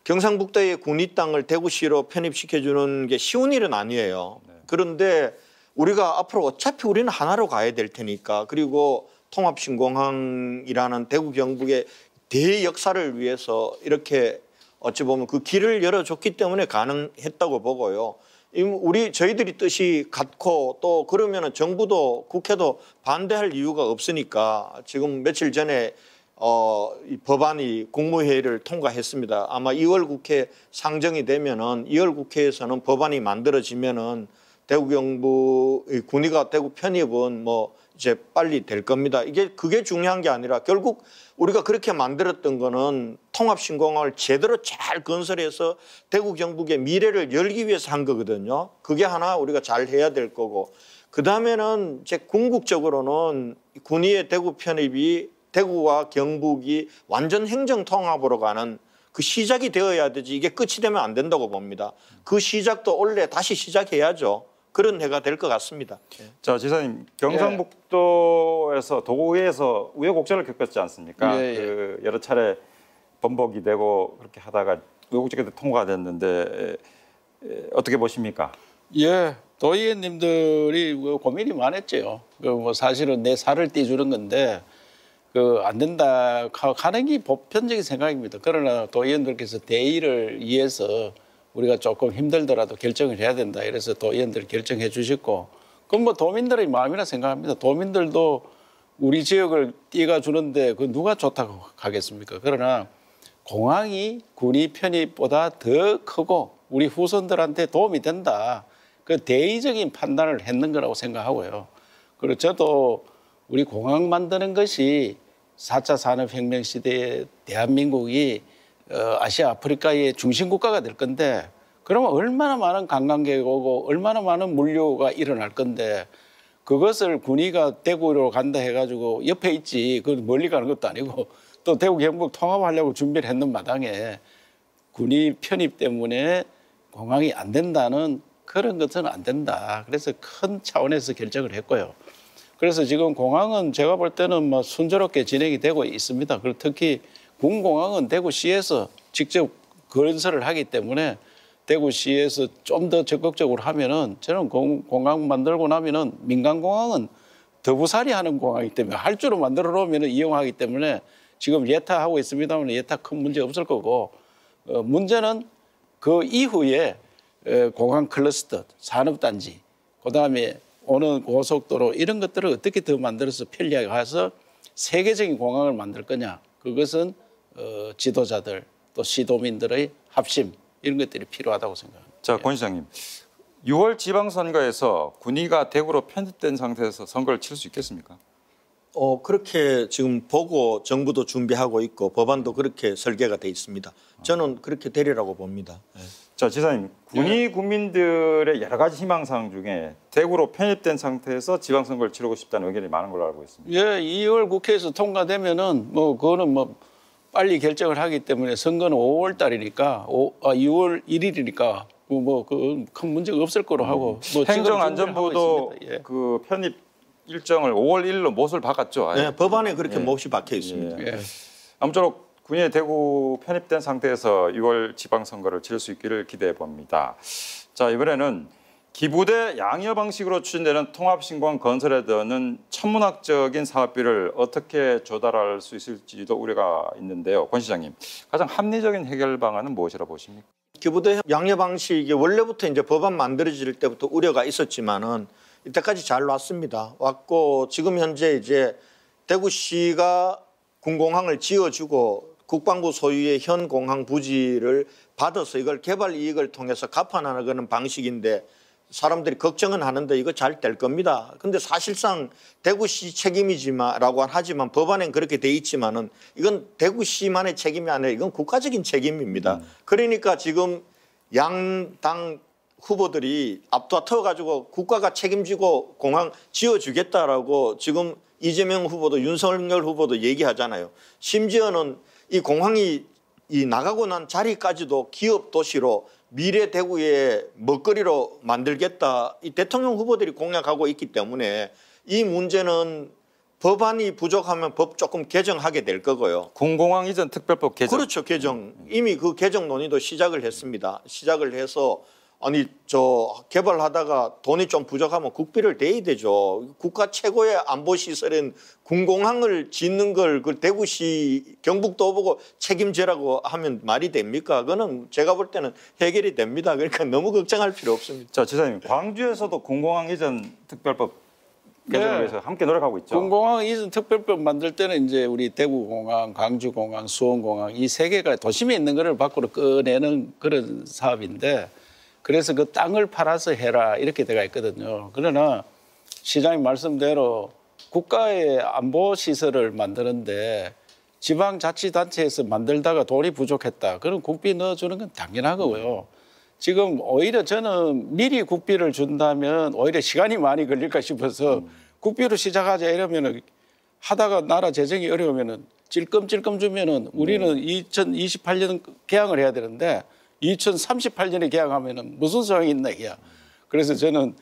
경상북도의 군위 땅을 대구시로 편입시켜주는 게 쉬운 일은 아니에요. 그런데 우리가 앞으로 어차피 우리는 하나로 가야 될 테니까, 그리고 통합신공항이라는 대구 경북의 대역사를 위해서 이렇게 어찌 보면 그 길을 열어줬기 때문에 가능했다고 보고요. 저희들이 뜻이 같고, 또 그러면은 정부도 국회도 반대할 이유가 없으니까, 지금 며칠 전에 이 법안이 국무회의를 통과했습니다. 아마 2월 국회 상정이 되면은 2월 국회에서는 법안이 만들어지면은 대구 경북 군위가 대구 편입은 뭐 이제 빨리 될 겁니다. 그게 중요한 게 아니라 결국 우리가 그렇게 만들었던 거는 통합신공항을 제대로 잘 건설해서 대구 경북의 미래를 열기 위해서 한 거거든요. 그게 하나 우리가 잘 해야 될 거고, 그 다음에는 이제 궁극적으로는 군위의 대구 편입이 대구와 경북이 완전 행정 통합으로 가는 그 시작이 되어야 되지, 이게 끝이 되면 안 된다고 봅니다. 그 시작도 원래 다시 시작해야죠. 그런 해가 될 것 같습니다. 자, 지사님, 경상북도에서 도의회에서 우여곡절을 겪었지 않습니까? 그 여러 차례 번복이 되고 그렇게 하다가 우여곡절이 통과가 됐는데 어떻게 보십니까? 예, 도의원님들이 고민이 많았죠. 뭐 사실은 내 살을 떼주는 건데 안 된다 하는 게 보편적인 생각입니다. 그러나 도의원들께서 대의를 위해서 우리가 조금 힘들더라도 결정을 해야 된다. 이래서 도의원들이 결정해 주셨고, 그럼 뭐 도민들의 마음이라 생각합니다. 도민들도 우리 지역을 띄가 주는데 그 누가 좋다고 하겠습니까? 그러나 공항이 군이 편입보다 더 크고 우리 후손들한테 도움이 된다. 그 대의적인 판단을 했는 거라고 생각하고요. 그리고 저도 우리 공항 만드는 것이 4차 산업혁명 시대에 대한민국이 아시아 아프리카의 중심국가가 될 건데, 그러면 얼마나 많은 관광객이 오고 얼마나 많은 물류가 일어날 건데, 그것을 군위가 대구로 간다 해가지고 옆에 있지, 그 멀리 가는 것도 아니고 또 대구 경북 통합하려고 준비를 했는 마당에 군위 편입 때문에 공항이 안 된다는 그런 것은 안 된다. 그래서 큰 차원에서 결정을 했고요. 그래서 지금 공항은 제가 볼 때는 뭐 순조롭게 진행이 되고 있습니다. 그리고 특히 군공항은 대구시에서 직접 건설을 하기 때문에 대구시에서 좀 더 적극적으로 하면은, 저는 공항 만들고 나면은 민간공항은 더부살이하는 공항이기 때문에 할주로 만들어 놓으면 이용하기 때문에 지금 예타하고 있습니다만 예타 큰 문제 없을 거고, 문제는 그 이후에 공항 클러스터, 산업단지, 그다음에 오는 고속도로 이런 것들을 어떻게 더 만들어서 편리하게 해서 세계적인 공항을 만들 거냐. 그것은 지도자들 또 시도민들의 합심 이런 것들이 필요하다고 생각합니다. 자, 권 시장님, 6월 지방선거에서 군위가 대구로 편입된 상태에서 선거를 칠 수 있겠습니까? 그렇게 지금 보고 정부도 준비하고 있고 법안도 그렇게 설계가 돼 있습니다. 저는 그렇게 되리라고 봅니다. 네. 자, 지사님, 군위 국민들의 여러 가지 희망사항 중에 대구로 편입된 상태에서 지방선거를 치르고 싶다는 의견이 많은 걸로 알고 있습니다. 예, 2월 국회에서 통과되면은 뭐 그거는 뭐 빨리 결정을 하기 때문에 선거는 5월 달이니까 6월 1일이니까 뭐 그 큰 문제가 없을 거로 하고, 뭐 행정안전부도 그 편입 일정을 5월 1일로 못을 박았죠. 네, 법안에 그렇게 못이 박혀 있습니다. 아무쪼록 군위에 대구 편입된 상태에서 6월 지방선거를 치를 수 있기를 기대해 봅니다. 자, 이번에는 기부대 양여 방식으로 추진되는 통합신공항 건설에 드는 천문학적인 사업비를 어떻게 조달할 수 있을지도 우려가 있는데요. 권 시장님, 가장 합리적인 해결 방안은 무엇이라 보십니까? 기부대 양여 방식이 원래부터 이제 법안 만들어질 때부터 우려가 있었지만은 이때까지 잘 왔고, 지금 현재 이제 대구시가 군공항을 지어주고 국방부 소유의 현 공항 부지를 받아서 이걸 개발 이익을 통해서 갚아나가는 방식인데, 사람들이 걱정은 하는데 이거 잘 될 겁니다. 근데 사실상 대구시 책임이지만라고 하지만 법안엔 그렇게 돼 있지만은 이건 대구시만의 책임이 아니라 이건 국가적인 책임입니다. 그러니까 지금 양당 후보들이 앞다퉈가지고 국가가 책임지고 공항 지어주겠다라고 지금 이재명 후보도 윤석열 후보도 얘기하잖아요. 심지어는 이 공항이 나가고 난 자리까지도 기업 도시로 미래 대구의 먹거리로 만들겠다. 이 대통령 후보들이 공약하고 있기 때문에 이 문제는 법안이 부족하면 법 조금 개정하게 될 거고요. 군공항 이전 특별법 개정. 그렇죠. 개정. 이미 그 개정 논의도 시작을 했습니다. 시작을 해서 개발하다가 돈이 좀 부족하면 국비를 대야 되죠. 국가 최고의 안보 시설인 군공항을 짓는 걸 그 대구시 경북도 보고 책임지라고 하면 말이 됩니까? 그거는 제가 볼 때는 해결이 됩니다. 그러니까 너무 걱정할 필요 없습니다. 자, 지사님, 광주에서도 군공항 이전 특별법 개정을 위해서 함께 노력하고 있죠. 군공항 이전 특별법 만들 때는 이제 우리 대구공항, 광주공항, 수원공항 이 세 개가 도심에 있는 거를 밖으로 꺼내는 그런 사업인데, 그래서 그 땅을 팔아서 해라 이렇게 돼가 있거든요. 그러나 시장님 말씀대로 국가의 안보 시설을 만드는데 지방자치단체에서 만들다가 돈이 부족했다. 그럼 국비 넣어주는 건 당연하고요. 지금 오히려 저는 미리 국비를 준다면 오히려 시간이 많이 걸릴까 싶어서 국비로 시작하자 이러면은 하다가 나라 재정이 어려우면은 찔끔찔끔 주면은 우리는 2028년 개항을 해야 되는데 2038년에 개항하면은 무슨 소용이 있나 이야. 그래서 저는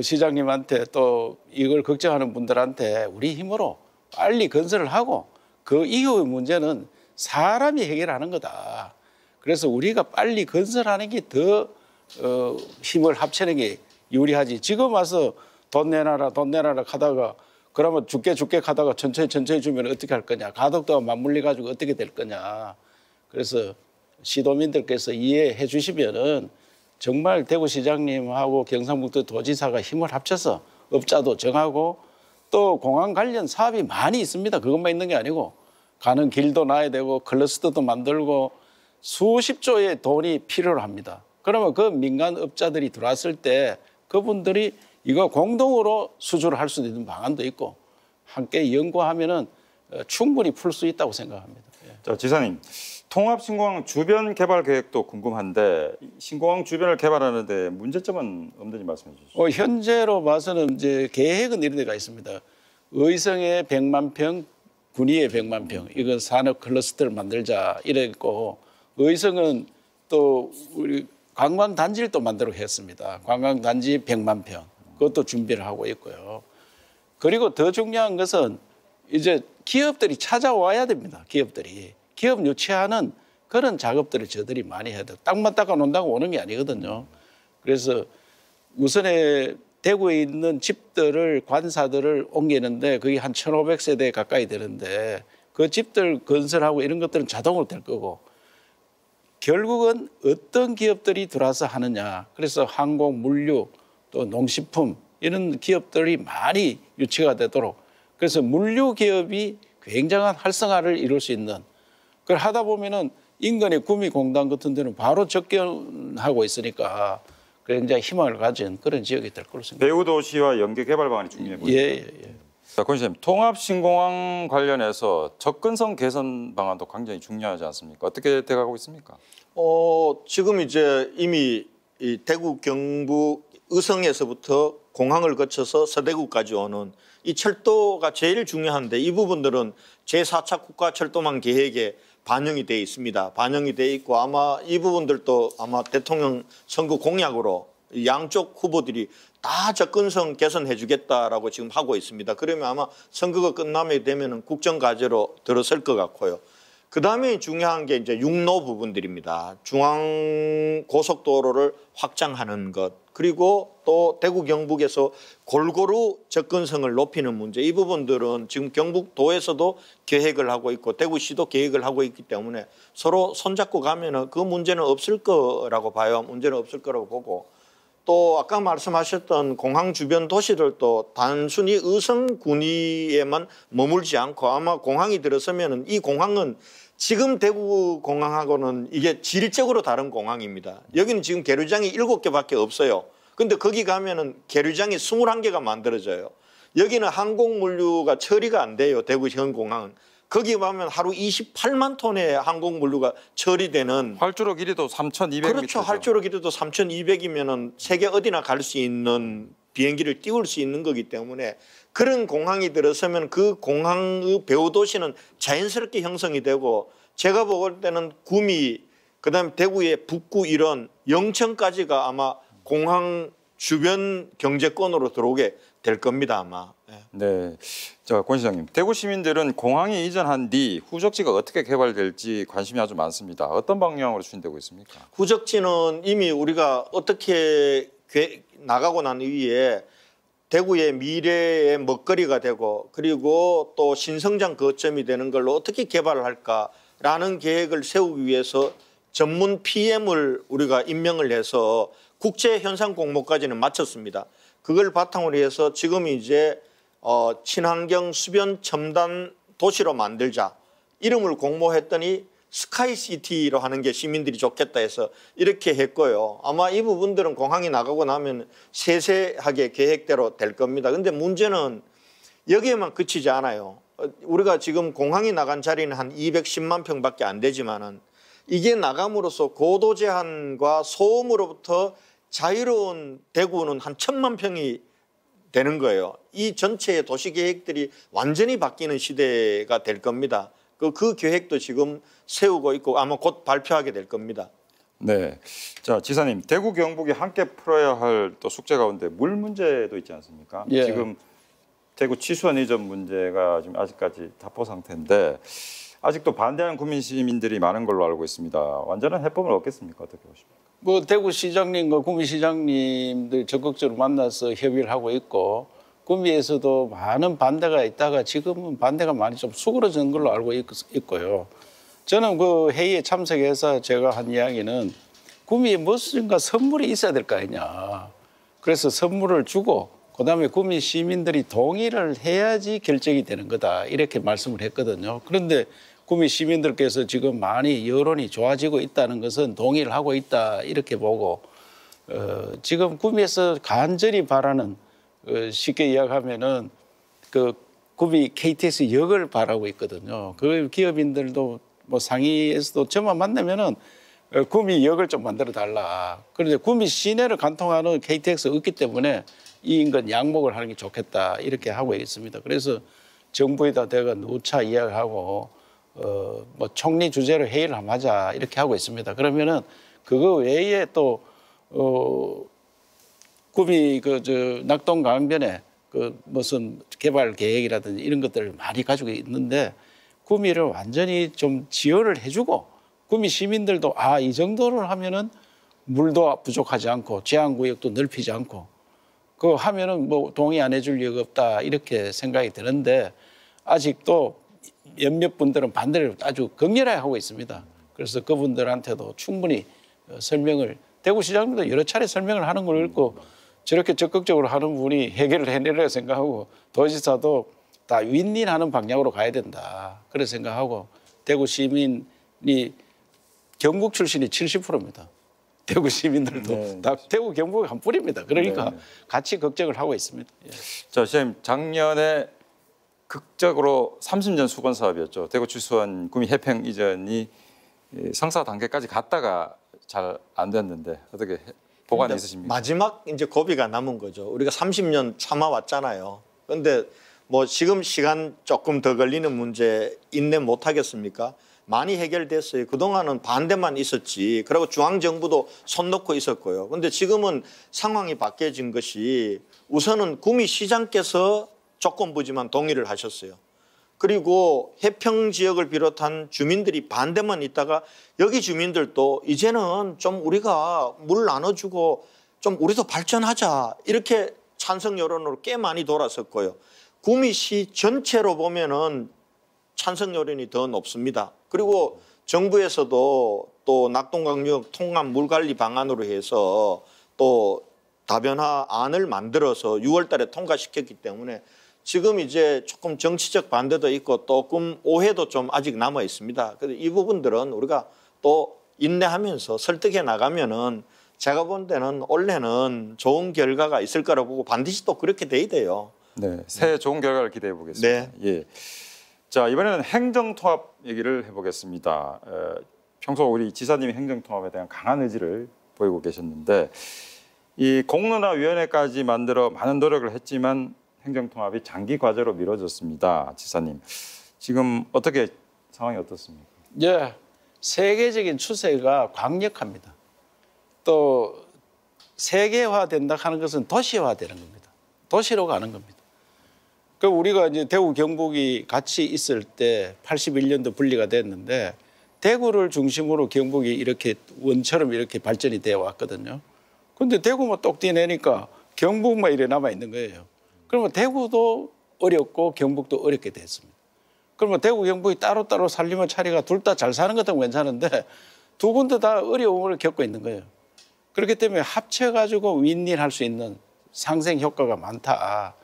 시장님한테 또 이걸 걱정하는 분들한테 우리 힘으로 빨리 건설을 하고 그 이후의 문제는 사람이 해결하는 거다. 그래서 우리가 빨리 건설하는 게 더 힘을 합치는 게 유리하지. 지금 와서 돈 내놔라 하다가 그러면 줄게 하다가 천천히 주면 어떻게 할 거냐. 가덕도와 맞물려 가지고 어떻게 될 거냐. 그래서 시도민들께서 이해해 주시면은 정말 대구시장님하고 경상북도 도지사가 힘을 합쳐서 업자도 정하고 또 공항 관련 사업이 많이 있습니다. 그것만 있는 게 아니고 가는 길도 놔야 되고 클러스터도 만들고 수십조의 돈이 필요로 합니다. 그러면 그 민간 업자들이 들어왔을 때 그분들이 이거 공동으로 수주를 할 수도 있는 방안도 있고 함께 연구하면은 충분히 풀 수 있다고 생각합니다. 예. 자, 지사님, 통합신공항 주변 개발 계획도 궁금한데 신공항 주변을 개발하는데 문제점은 없는지 말씀해 주시죠. 현재로 봐서는 이제 계획은 이런 데가 있습니다. 의성에 100만 평, 군위에 100만 평, 이건 산업 클러스터를 만들자 이랬고 의성은 또 우리 관광단지를 또 만들어 했습니다. 관광단지 100만 평, 그것도 준비를 하고 있고요. 그리고 더 중요한 것은 이제 기업들이 찾아와야 됩니다. 기업 유치하는 그런 작업들을 저들이 많이 해야 돼요. 땅만 닦아 놓는다고 오는 게 아니거든요. 그래서 우선에 대구에 있는 집들을 관사들을 옮기는데 그게 한 1,500세대 가까이 되는데 그 집들 건설하고 이런 것들은 자동으로 될 거고 결국은 어떤 기업들이 들어와서 하느냐. 그래서 항공, 물류, 또 농식품 이런 기업들이 많이 유치가 되도록 그래서 물류 기업이 굉장한 활성화를 이룰 수 있는 그걸 하다 보면은 인근의 구미공단 같은 데는 바로 접견하고 있으니까 굉장히 희망을 가진 그런 지역이 될 걸로 생각합니다. 배후 도시와 연계 개발 방안이 중요해 보입니다. 예. 자, 권 시장님, 통합신공항 관련해서 접근성 개선 방안도 굉장히 중요하지 않습니까? 어떻게 돼가고 있습니까? 지금 이제 이미 이 대구, 경북, 의성에서부터 공항을 거쳐서 서대구까지 오는 이 철도가 제일 중요한데 이 부분들은 제4차 국가철도망 계획에 반영이 돼 있습니다. 반영이 돼 있고 아마 이 부분들도 아마 대통령 선거 공약으로 양쪽 후보들이 다 접근성 개선해 주겠다라고 지금 하고 있습니다. 그러면 아마 선거가 끝나게 되면 국정과제로 들어설 것 같고요. 그다음에 중요한 게 이제 육로 부분들입니다. 중앙고속도로를 확장하는 것 그리고 또 대구 경북에서 골고루 접근성을 높이는 문제 이 부분들은 지금 경북도에서도 계획을 하고 있고 대구시도 계획을 하고 있기 때문에 서로 손잡고 가면은 그 문제는 없을 거라고 봐요. 문제는 없을 거라고 보고 또 아까 말씀하셨던 공항 주변 도시들도 단순히 의성 군위에만 머물지 않고 아마 공항이 들어서면은 이 공항은 지금 대구 공항하고는 이게 질적으로 다른 공항입니다. 여기는 지금 계류장이 7개밖에 없어요. 근데 거기 가면은 계류장이 21개가 만들어져요. 여기는 항공 물류가 처리가 안 돼요. 대구 현 공항은. 거기 가면 하루 28만 톤의 항공 물류가 처리되는 활주로 길이도 3,200m. 그렇죠. 활주로 길이도 3,200이면은 세계 어디나 갈 수 있는 비행기를 띄울 수 있는 거기 때문에 그런 공항이 들어서면 그 공항의 배후 도시는 자연스럽게 형성이 되고 제가 볼 때는 구미 그다음에 대구의 북구 이런 영천까지가 아마 공항 주변 경제권으로 들어오게 될 겁니다 아마. 네, 자, 권 시장님, 대구 시민들은 공항에 이전한 뒤 후적지가 어떻게 개발될지 관심이 아주 많습니다. 어떤 방향으로 추진되고 있습니까? 후적지는 이미 우리가 어떻게 나가고 난 이후에 대구의 미래의 먹거리가 되고 그리고 또 신성장 거점이 되는 걸로 어떻게 개발을 할까라는 계획을 세우기 위해서 전문 PM을 우리가 임명을 해서 국제 현상 공모까지는 마쳤습니다. 그걸 바탕으로 해서 지금 이제 친환경 수변 첨단 도시로 만들자 이름을 공모했더니 스카이시티로 하는 게 시민들이 좋겠다 해서 이렇게 했고요. 아마 이 부분들은 공항이 나가고 나면 세세하게 계획대로 될 겁니다. 근데 문제는 여기에만 그치지 않아요. 우리가 지금 공항이 나간 자리는 한 210만 평밖에 안 되지만은 이게 나감으로써 고도 제한과 소음으로부터 자유로운 대구는 한 1,000만 평이 되는 거예요. 이 전체의 도시 계획들이 완전히 바뀌는 시대가 될 겁니다. 그 계획도 지금 세우고 있고 아마 곧 발표하게 될 겁니다. 네. 자, 지사님, 대구 경북이 함께 풀어야 할 또 숙제 가운데 물 문제도 있지 않습니까? 예. 지금 대구 취수원 이전 문제가 지금 아직까지 답보 상태인데 아직도 반대하는 구민 시민들이 많은 걸로 알고 있습니다. 완전한 해법은 없겠습니까? 어떻게 보십니까? 뭐 대구시장님과 구미시장님들 적극적으로 만나서 협의를 하고 있고 구미에서도 많은 반대가 있다가 지금은 반대가 많이 좀 수그러진 걸로 알고 있고요. 저는 그 회의에 참석해서 제가 한 이야기는 구미에 무엇인가 선물이 있어야 될 거 아니냐. 그래서 선물을 주고 그다음에 구미 시민들이 동의를 해야지 결정이 되는 거다. 이렇게 말씀을 했거든요. 그런데 구미 시민들께서 지금 많이 여론이 좋아지고 있다는 것은 동의를 하고 있다. 이렇게 보고 지금 구미에서 간절히 바라는 쉽게 이야기하면은 그 구미 KTX 역을 바라고 있거든요. 그 기업인들도 뭐 상위에서도 저만 만나면은 구미 역을 좀 만들어 달라. 그런데 구미 시내를 관통하는 KTX가 없기 때문에 이 인근 양목을 하는 게 좋겠다. 이렇게 하고 있습니다. 그래서 정부에다 내가 누차 이야기하고 뭐 총리 주재로 회의를 한번 하자. 이렇게 하고 있습니다. 그러면은 그거 외에 또 구미 낙동 강변에 그 무슨 개발 계획이라든지 이런 것들을 많이 가지고 있는데 구미를 완전히 좀 지원을 해주고 구미 시민들도 이 정도를 하면은 물도 부족하지 않고 제한구역도 넓히지 않고 그거 하면은 뭐 동의 안 해줄 이유가 없다 이렇게 생각이 드는데 아직도 몇몇 분들은 반대를 아주 격렬하게 하고 있습니다. 그래서 그분들한테도 충분히 설명을 대구시장님도 여러 차례 설명을 하는 걸 읽고 저렇게 적극적으로 하는 분이 해결을 해내려고 생각하고 도지사도 다 윈윈하는 방향으로 가야 된다. 그래 생각하고 대구 시민이 경북 출신이 70%입니다. 대구 시민들도 네. 다 대구 경북의 한 뿌리입니다. 그러니까 네. 같이 걱정을 하고 있습니다. 예. 자, 시장님, 작년에 극적으로 30년 수건 사업이었죠. 대구 취수원 구미 해평 이전이 성사 단계까지 갔다가 잘 안 됐는데 어떻게 보관이 있으십니까? 마지막 이제 고비가 남은 거죠. 우리가 30년 참아왔잖아요. 그런데 뭐 지금 시간 조금 더 걸리는 문제 인내 못 하겠습니까? 많이 해결됐어요. 그동안은 반대만 있었지. 그리고 중앙정부도 손 놓고 있었고요. 그런데 지금은 상황이 바뀌어진 것이 우선은 구미시장께서 조건부지만 동의를 하셨어요. 그리고 해평 지역을 비롯한 주민들이 반대만 있다가 여기 주민들도 이제는 좀 우리가 물 나눠주고 좀 우리도 발전하자 이렇게 찬성 여론으로 꽤 많이 돌아섰고요. 구미시 전체로 보면은 찬성 여론이 더 높습니다. 그리고 정부에서도 또 낙동강역 통합 물관리 방안으로 해서 또 다변화 안을 만들어서 6월 달에 통과시켰기 때문에 지금 이제 조금 정치적 반대도 있고 조금 오해도 좀 아직 남아 있습니다. 그래서 이 부분들은 우리가 또 인내하면서 설득해 나가면은 제가 본 데는 올해는 좋은 결과가 있을 거라고 보고 반드시 또 그렇게 돼야 돼요. 네, 새해 좋은 결과를 기대해 보겠습니다. 네. 예. 자, 이번에는 행정통합 얘기를 해보겠습니다. 평소 우리 지사님이 행정통합에 대한 강한 의지를 보이고 계셨는데 이 공론화위원회까지 만들어 많은 노력을 했지만 행정통합이 장기 과제로 미뤄졌습니다. 지사님, 지금 어떻게 상황이 어떻습니까? 예, 세계적인 추세가 강력합니다. 또 세계화된다 하는 것은 도시화되는 겁니다. 도시로 가는 겁니다. 그 우리가 이제 대구 경북이 같이 있을 때 81년도 분리가 됐는데 대구를 중심으로 경북이 이렇게 원처럼 이렇게 발전이 되어 왔거든요. 그런데 대구만 똑 떼내니까 경북만 이래 남아 있는 거예요. 그러면 대구도 어렵고 경북도 어렵게 됐습니다. 그러면 대구 경북이 따로따로 살림을 차리가 둘 다 잘 사는 것은 괜찮은데 두 군데 다 어려움을 겪고 있는 거예요. 그렇기 때문에 합쳐가지고 윈윈할 수 있는 상생 효과가 많다.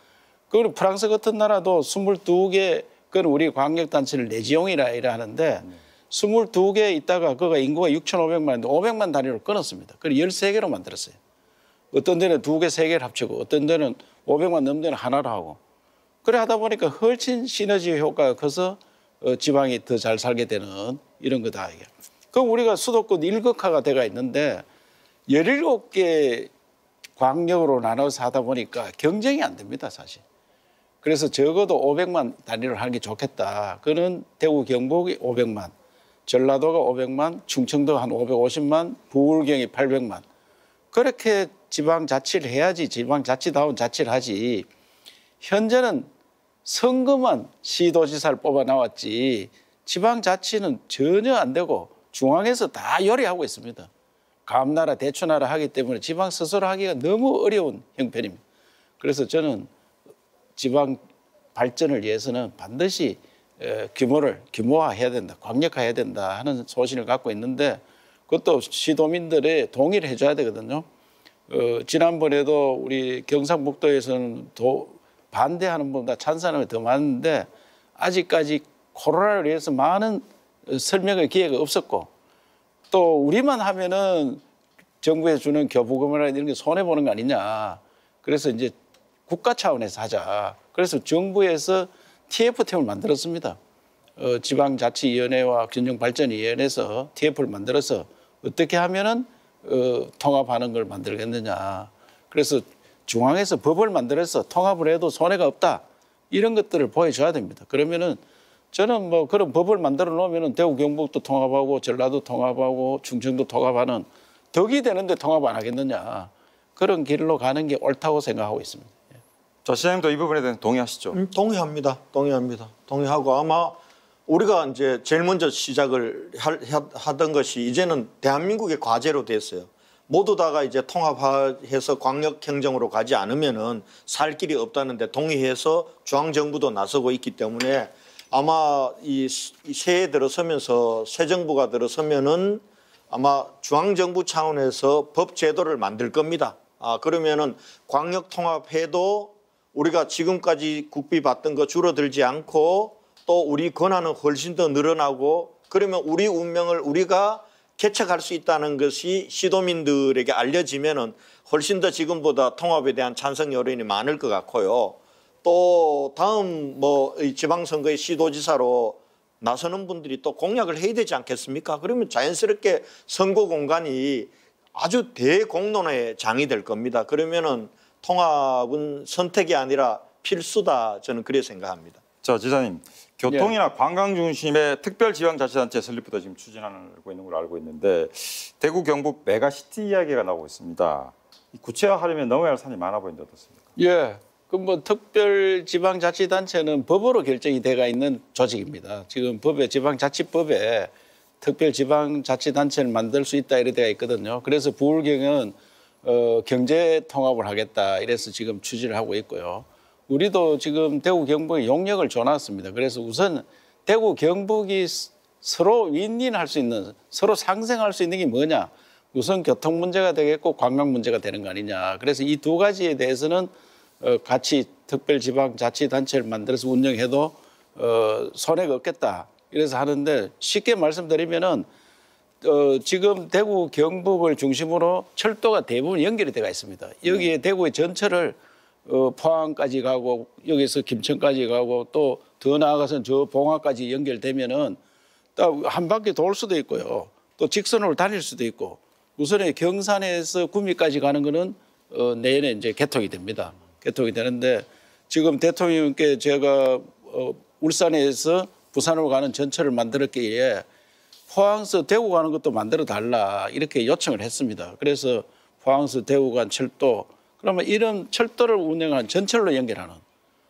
그리고 프랑스 같은 나라도 22개 그건 우리 광역단체를 내지용이라 하는데 22개 있다가 그가 인구가 6,500만인데 500만 단위로 끊었습니다. 그리고 13개로 만들었어요. 어떤 데는 2개, 3개를 합치고 어떤 데는 500만 넘는 데는 하나로 하고 그래 하다 보니까 훨씬 시너지 효과가 커서 지방이 더 잘 살게 되는 이런 거다 이게. 그럼 우리가 수도권 일극화가 돼가 있는데 17개 광역으로 나눠서 하다 보니까 경쟁이 안 됩니다, 사실. 그래서 적어도 500만 단위로 하는 게 좋겠다. 그는 대구 경북이 500만, 전라도가 500만, 충청도 한 550만, 부울경이 800만. 그렇게 지방자치를 해야지 지방자치다운 자치를 하지. 현재는 선거만 시도지사를 뽑아 나왔지 지방자치는 전혀 안 되고 중앙에서 다 요리하고 있습니다. 감나라 대추나라 하기 때문에 지방 스스로 하기가 너무 어려운 형편입니다. 그래서 저는 지방 발전을 위해서는 반드시 규모화해야 된다, 광역화해야 된다 하는 소신을 갖고 있는데 그것도 시도민들의 동의를 해줘야 되거든요. 지난번에도 우리 경상북도에서는 반대하는 분보다 찬성하는 더 많은데 아직까지 코로나를 위해서 많은 설명의 기회가 없었고 또 우리만 하면은 정부에서 주는 교부금이나 이런 게 손해보는 거 아니냐. 그래서 이제 국가 차원에서 하자. 그래서 정부에서 TF팀을 만들었습니다. 지방자치위원회와 균형발전위원회에서 TF를 만들어서 어떻게 하면은 통합하는 걸 만들겠느냐. 그래서 중앙에서 법을 만들어서 통합을 해도 손해가 없다. 이런 것들을 보여줘야 됩니다. 그러면은 저는 뭐 그런 법을 만들어 놓으면은 대구 경북도 통합하고 전라도 통합하고 충청도 통합하는 덕이 되는데 통합 안 하겠느냐. 그런 길로 가는 게 옳다고 생각하고 있습니다. 자, 시장님도 이 부분에 대해서 동의하시죠? 동의합니다. 동의하고 아마 우리가 이제 제일 먼저 시작을 하던 것이 이제는 대한민국의 과제로 됐어요. 모두 다가 이제 통합해서 광역행정으로 가지 않으면은 살 길이 없다는데 동의해서 중앙정부도 나서고 있기 때문에 아마 이 새해 들어서면서 새 정부가 들어서면은 아마 중앙정부 차원에서 법 제도를 만들 겁니다. 그러면은 광역 통합해도 우리가 지금까지 국비 받던 거 줄어들지 않고 또 우리 권한은 훨씬 더 늘어나고 그러면 우리 운명을 우리가 개척할 수 있다는 것이 시도민들에게 알려지면은 훨씬 더 지금보다 통합에 대한 찬성 여론이 많을 것 같고요. 또 다음 지방선거의 시도지사로 나서는 분들이 또 공약을 해야 되지 않겠습니까? 그러면 자연스럽게 선거 공간이 아주 대공론의 장이 될 겁니다. 그러면은 통합은 선택이 아니라 필수다. 저는 그렇게 생각합니다. 자, 지사님, 교통이나 관광 중심의 특별지방자치단체 설립부터 지금 추진하고 있는 걸로 알고 있는데 대구 경북 메가시티 이야기가 나오고 있습니다. 구체화하려면 넘어야 할 산이 많아 보이는데 어떻습니까? 예. 그 뭐 특별지방자치단체는 법으로 결정이 돼가 있는 조직입니다. 지금 법에 지방자치법에 특별지방자치단체를 만들 수 있다 이래 돼가 있거든요. 그래서 부울경은 경제 통합을 하겠다 이래서 지금 추진을 하고 있고요. 우리도 지금 대구 경북에 용역을 줘놨습니다. 그래서 우선 대구 경북이 서로 윈윈할 수 있는 서로 상생할 수 있는 게 뭐냐. 우선 교통 문제가 되겠고 관광 문제가 되는 거 아니냐. 그래서 이 두 가지에 대해서는 같이 특별지방자치단체를 만들어서 운영해도 손해가 없겠다. 이래서 하는데 쉽게 말씀드리면은 지금 대구 경북을 중심으로 철도가 대부분 연결이 되어 있습니다. 여기에 대구의 전철을 포항까지 가고 여기서 김천까지 가고 또 더 나아가서 저 봉화까지 연결되면은 또 한 바퀴 돌 수도 있고요. 또 직선으로 다닐 수도 있고 우선에 경산에서 구미까지 가는 거는 내년에 이제 개통이 됩니다. 개통이 되는데 지금 대통령께 제가 울산에서 부산으로 가는 전철을 만들었기에 포항에서 대구 가는 것도 만들어 달라 이렇게 요청을 했습니다. 그래서 포항에서 대구 간 철도 그러면 이런 철도를 운영하는 전철로 연결하는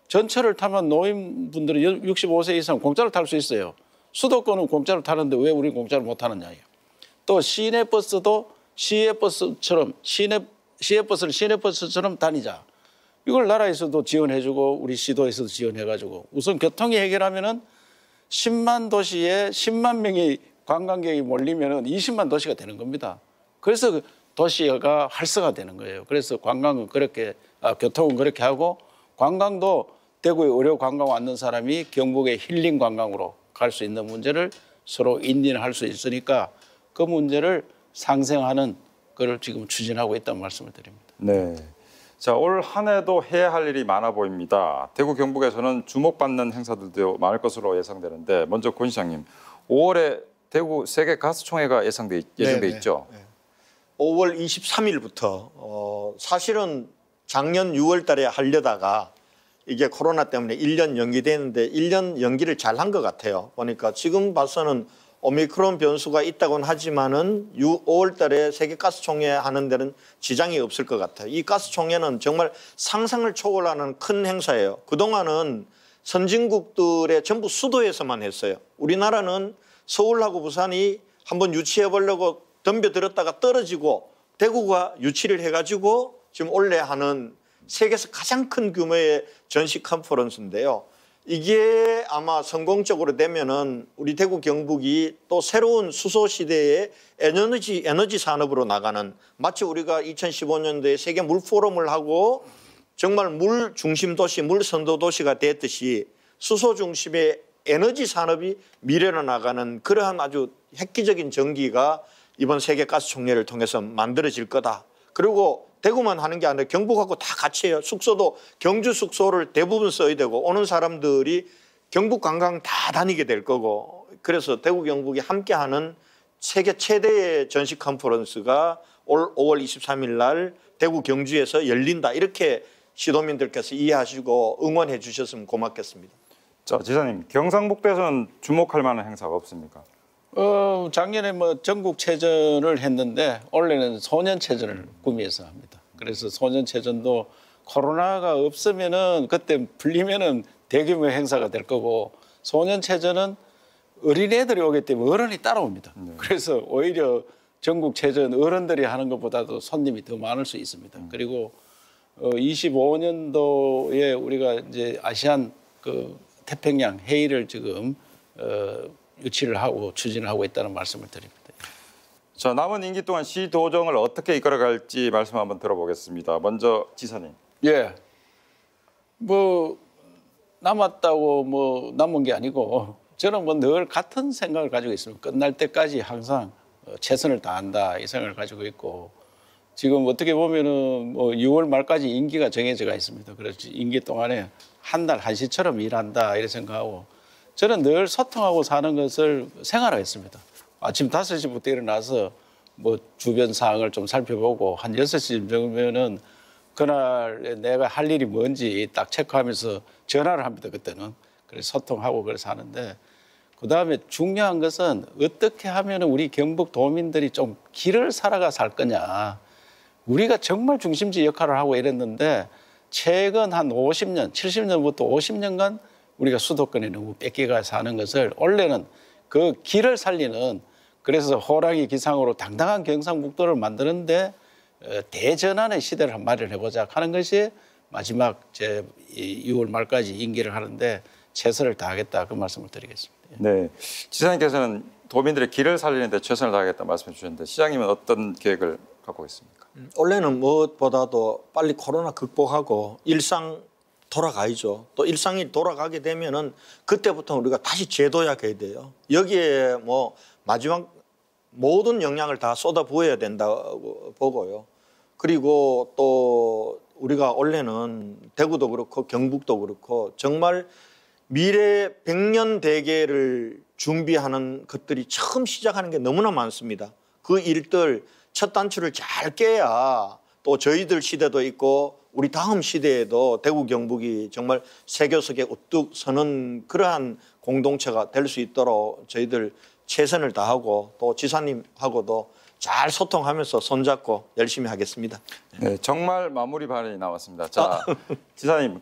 전철을 타면 노인분들은 65세 이상 공짜로 탈 수 있어요. 수도권은 공짜로 타는데 왜 우리는 공짜로 못 타느냐. 또 시내버스도 시외버스처럼 시외버스를 시내버스처럼 다니자. 이걸 나라에서도 지원해주고 우리 시도에서도 지원해가지고 우선 교통이 해결하면은 10만 도시에 10만 명이 관광객이 몰리면은 20만 도시가 되는 겁니다. 그래서 도시가 활성화되는 거예요. 그래서 관광은 그렇게 교통은 그렇게 하고 관광도 대구에 의료 관광 왔는 사람이 경북의 힐링 관광으로 갈 수 있는 문제를 서로 인린할 수 있으니까 그 문제를 상생하는 것을 지금 추진하고 있다는 말씀을 드립니다. 네. 자, 올 한 해도 해야 할 일이 많아 보입니다. 대구 경북에서는 주목받는 행사들도 많을 것으로 예상되는데 먼저 권 시장님, 5월에 대구 세계 가스총회가 예정돼 있죠. 네. 5월 23일부터 사실은 작년 6월 달에 하려다가 이게 코로나 때문에 1년 연기됐는데 1년 연기를 잘 한 것 같아요. 보니까 지금 봐서는 오미크론 변수가 있다고는 하지만은 5월 달에 세계가스총회 하는 데는 지장이 없을 것 같아요. 이 가스총회는 정말 상상을 초월하는 큰 행사예요. 그동안은 선진국들의 전부 수도에서만 했어요. 우리나라는 서울하고 부산이 한번 유치해 보려고 덤벼들었다가 떨어지고 대구가 유치를 해가지고 지금 올해 하는 세계에서 가장 큰 규모의 전시 컨퍼런스인데요. 이게 아마 성공적으로 되면은 우리 대구 경북이 또 새로운 수소 시대의 에너지 산업으로 나가는, 마치 우리가 2015년도에 세계 물 포럼을 하고 정말 물 중심 도시, 물 선도 도시가 됐듯이 수소 중심의 에너지 산업이 미래로 나가는 그러한 아주 획기적인 전기가 이번 세계 가스 총회를 통해서 만들어질 거다. 그리고 대구만 하는 게 아니라 경북하고 다 같이 해요. 숙소도 경주 숙소를 대부분 써야 되고 오는 사람들이 경북 관광 다 다니게 될 거고, 그래서 대구 경북이 함께하는 세계 최대의 전시 컨퍼런스가 올 5월 23일 날 대구 경주에서 열린다. 이렇게 시도민들께서 이해하시고 응원해 주셨으면 고맙겠습니다. 자, 지사님, 경상북도에서는 주목할 만한 행사가 없습니까? 작년에 뭐 전국체전을 했는데 올해는 소년체전을 구미에서 합니다. 그래서 소년체전도 코로나가 없으면은 그때 풀리면은 대규모 행사가 될 거고, 소년체전은 어린애들이 오기 때문에 어른이 따라옵니다. 그래서 오히려 전국체전 어른들이 하는 것보다도 손님이 더 많을 수 있습니다. 그리고 25년도에 우리가 이제 아시안 그 태평양 회의를 지금 유치를 하고 추진을 하고 있다는 말씀을 드립니다. 자, 남은 임기 동안 시 도정을 어떻게 이끌어갈지 말씀 한번 들어보겠습니다. 먼저 지사님. 예, 뭐 남았다고 뭐 남은 게 아니고 저는 뭐 늘 같은 생각을 가지고 있습니다. 끝날 때까지 항상 최선을 다한다 이 생각을 가지고 있고, 지금 어떻게 보면은 뭐 6월 말까지 임기가 정해져 있습니다. 그래서 임기 동안에 한 달 한시처럼 일한다 이렇게 생각하고, 저는 늘 소통하고 사는 것을 생활화했습니다. 아침 5시부터 일어나서 뭐 주변 상황을 좀 살펴보고 한 6시쯤 정도면은 그날 내가 할 일이 뭔지 딱 체크하면서 전화를 합니다. 그때는. 그래서 소통하고 그래서 하는데, 그다음에 중요한 것은 어떻게 하면 우리 경북 도민들이 좀 길을 살아가 살 거냐. 우리가 정말 중심지 역할을 하고 이랬는데 최근 한 50년, 70년부터 50년간 우리가 수도권에 너무 뺏기가 사는 것을 원래는 그 길을 살리는, 그래서 호랑이 기상으로 당당한 경상북도를 만드는데 대전환의 시대를 한 마련해보자 하는 것이 마지막 제 6월 말까지 임기를 하는데 최선을 다하겠다, 그 말씀을 드리겠습니다. 네, 지사님께서는 도민들의 길을 살리는데 최선을 다하겠다 말씀해 주셨는데 시장님은 어떤 계획을 갖고 있습니까? 원래는 무엇보다도 빨리 코로나 극복하고 일상 돌아가야죠. 또 일상이 돌아가게 되면은 그때부터 우리가 다시 재도약해야 돼요. 여기에 뭐 마지막 모든 역량을 다 쏟아부어야 된다고 보고요. 그리고 또 우리가 원래는 대구도 그렇고 경북도 그렇고 정말 미래 100년 대계를 준비하는 것들이 처음 시작하는 게 너무나 많습니다. 그 일들 첫 단추를 잘 깨야 또 저희들 시대도 있고 우리 다음 시대에도 대구 경북이 정말 세계석에 우뚝 서는 그러한 공동체가 될 수 있도록 저희들 최선을 다하고 또 지사님하고도 잘 소통하면서 손잡고 열심히 하겠습니다. 네, 정말 마무리 발언이 나왔습니다. 자, 지사님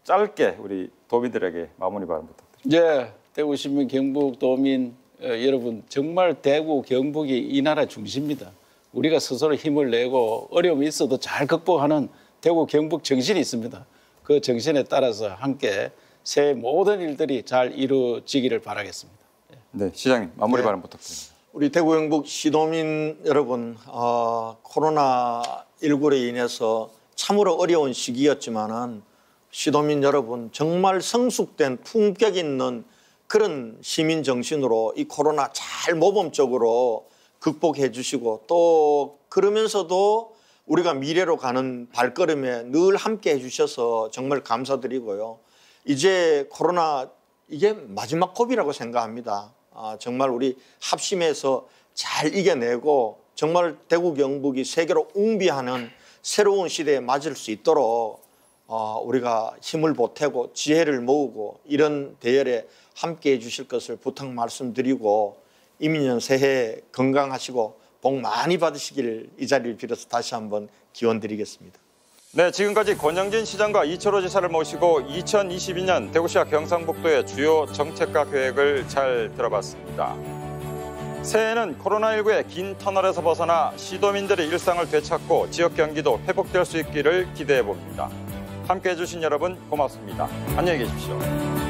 짧게 우리 도민들에게 마무리 발언 부탁드립니다. 예, 대구 시민 경북 도민 여러분, 정말 대구 경북이 이 나라 중심입니다. 우리가 스스로 힘을 내고 어려움이 있어도 잘 극복하는 대구 경북 정신이 있습니다. 그 정신에 따라서 함께 새해 모든 일들이 잘 이루어지기를 바라겠습니다. 네, 시장님 마무리 발언 부탁드립니다. 우리 대구 경북 시도민 여러분, 코로나19로 인해서 참으로 어려운 시기였지만은 시도민 여러분 정말 성숙된 품격 있는 그런 시민 정신으로 이 코로나 잘 모범적으로 극복해 주시고 또 그러면서도 우리가 미래로 가는 발걸음에 늘 함께 해주셔서 정말 감사드리고요. 이제 코로나 이게 마지막 고비라고 생각합니다. 정말 우리 합심해서 잘 이겨내고 정말 대구 경북이 세계로 웅비하는 새로운 시대에 맞을 수 있도록 우리가 힘을 보태고 지혜를 모으고 이런 대열에 함께해 주실 것을 부탁 말씀드리고 이민년 새해 건강하시고 복 많이 받으시길 이 자리를 빌어서 다시 한번 기원드리겠습니다. 네, 지금까지 권영진 시장과 이철호 지사를 모시고 2022년 대구시와 경상북도의 주요 정책과 계획을 잘 들어봤습니다. 새해에는 코로나19의 긴 터널에서 벗어나 시도민들의 일상을 되찾고 지역 경기도 회복될 수 있기를 기대해 봅니다. 함께해 주신 여러분 고맙습니다. 안녕히 계십시오.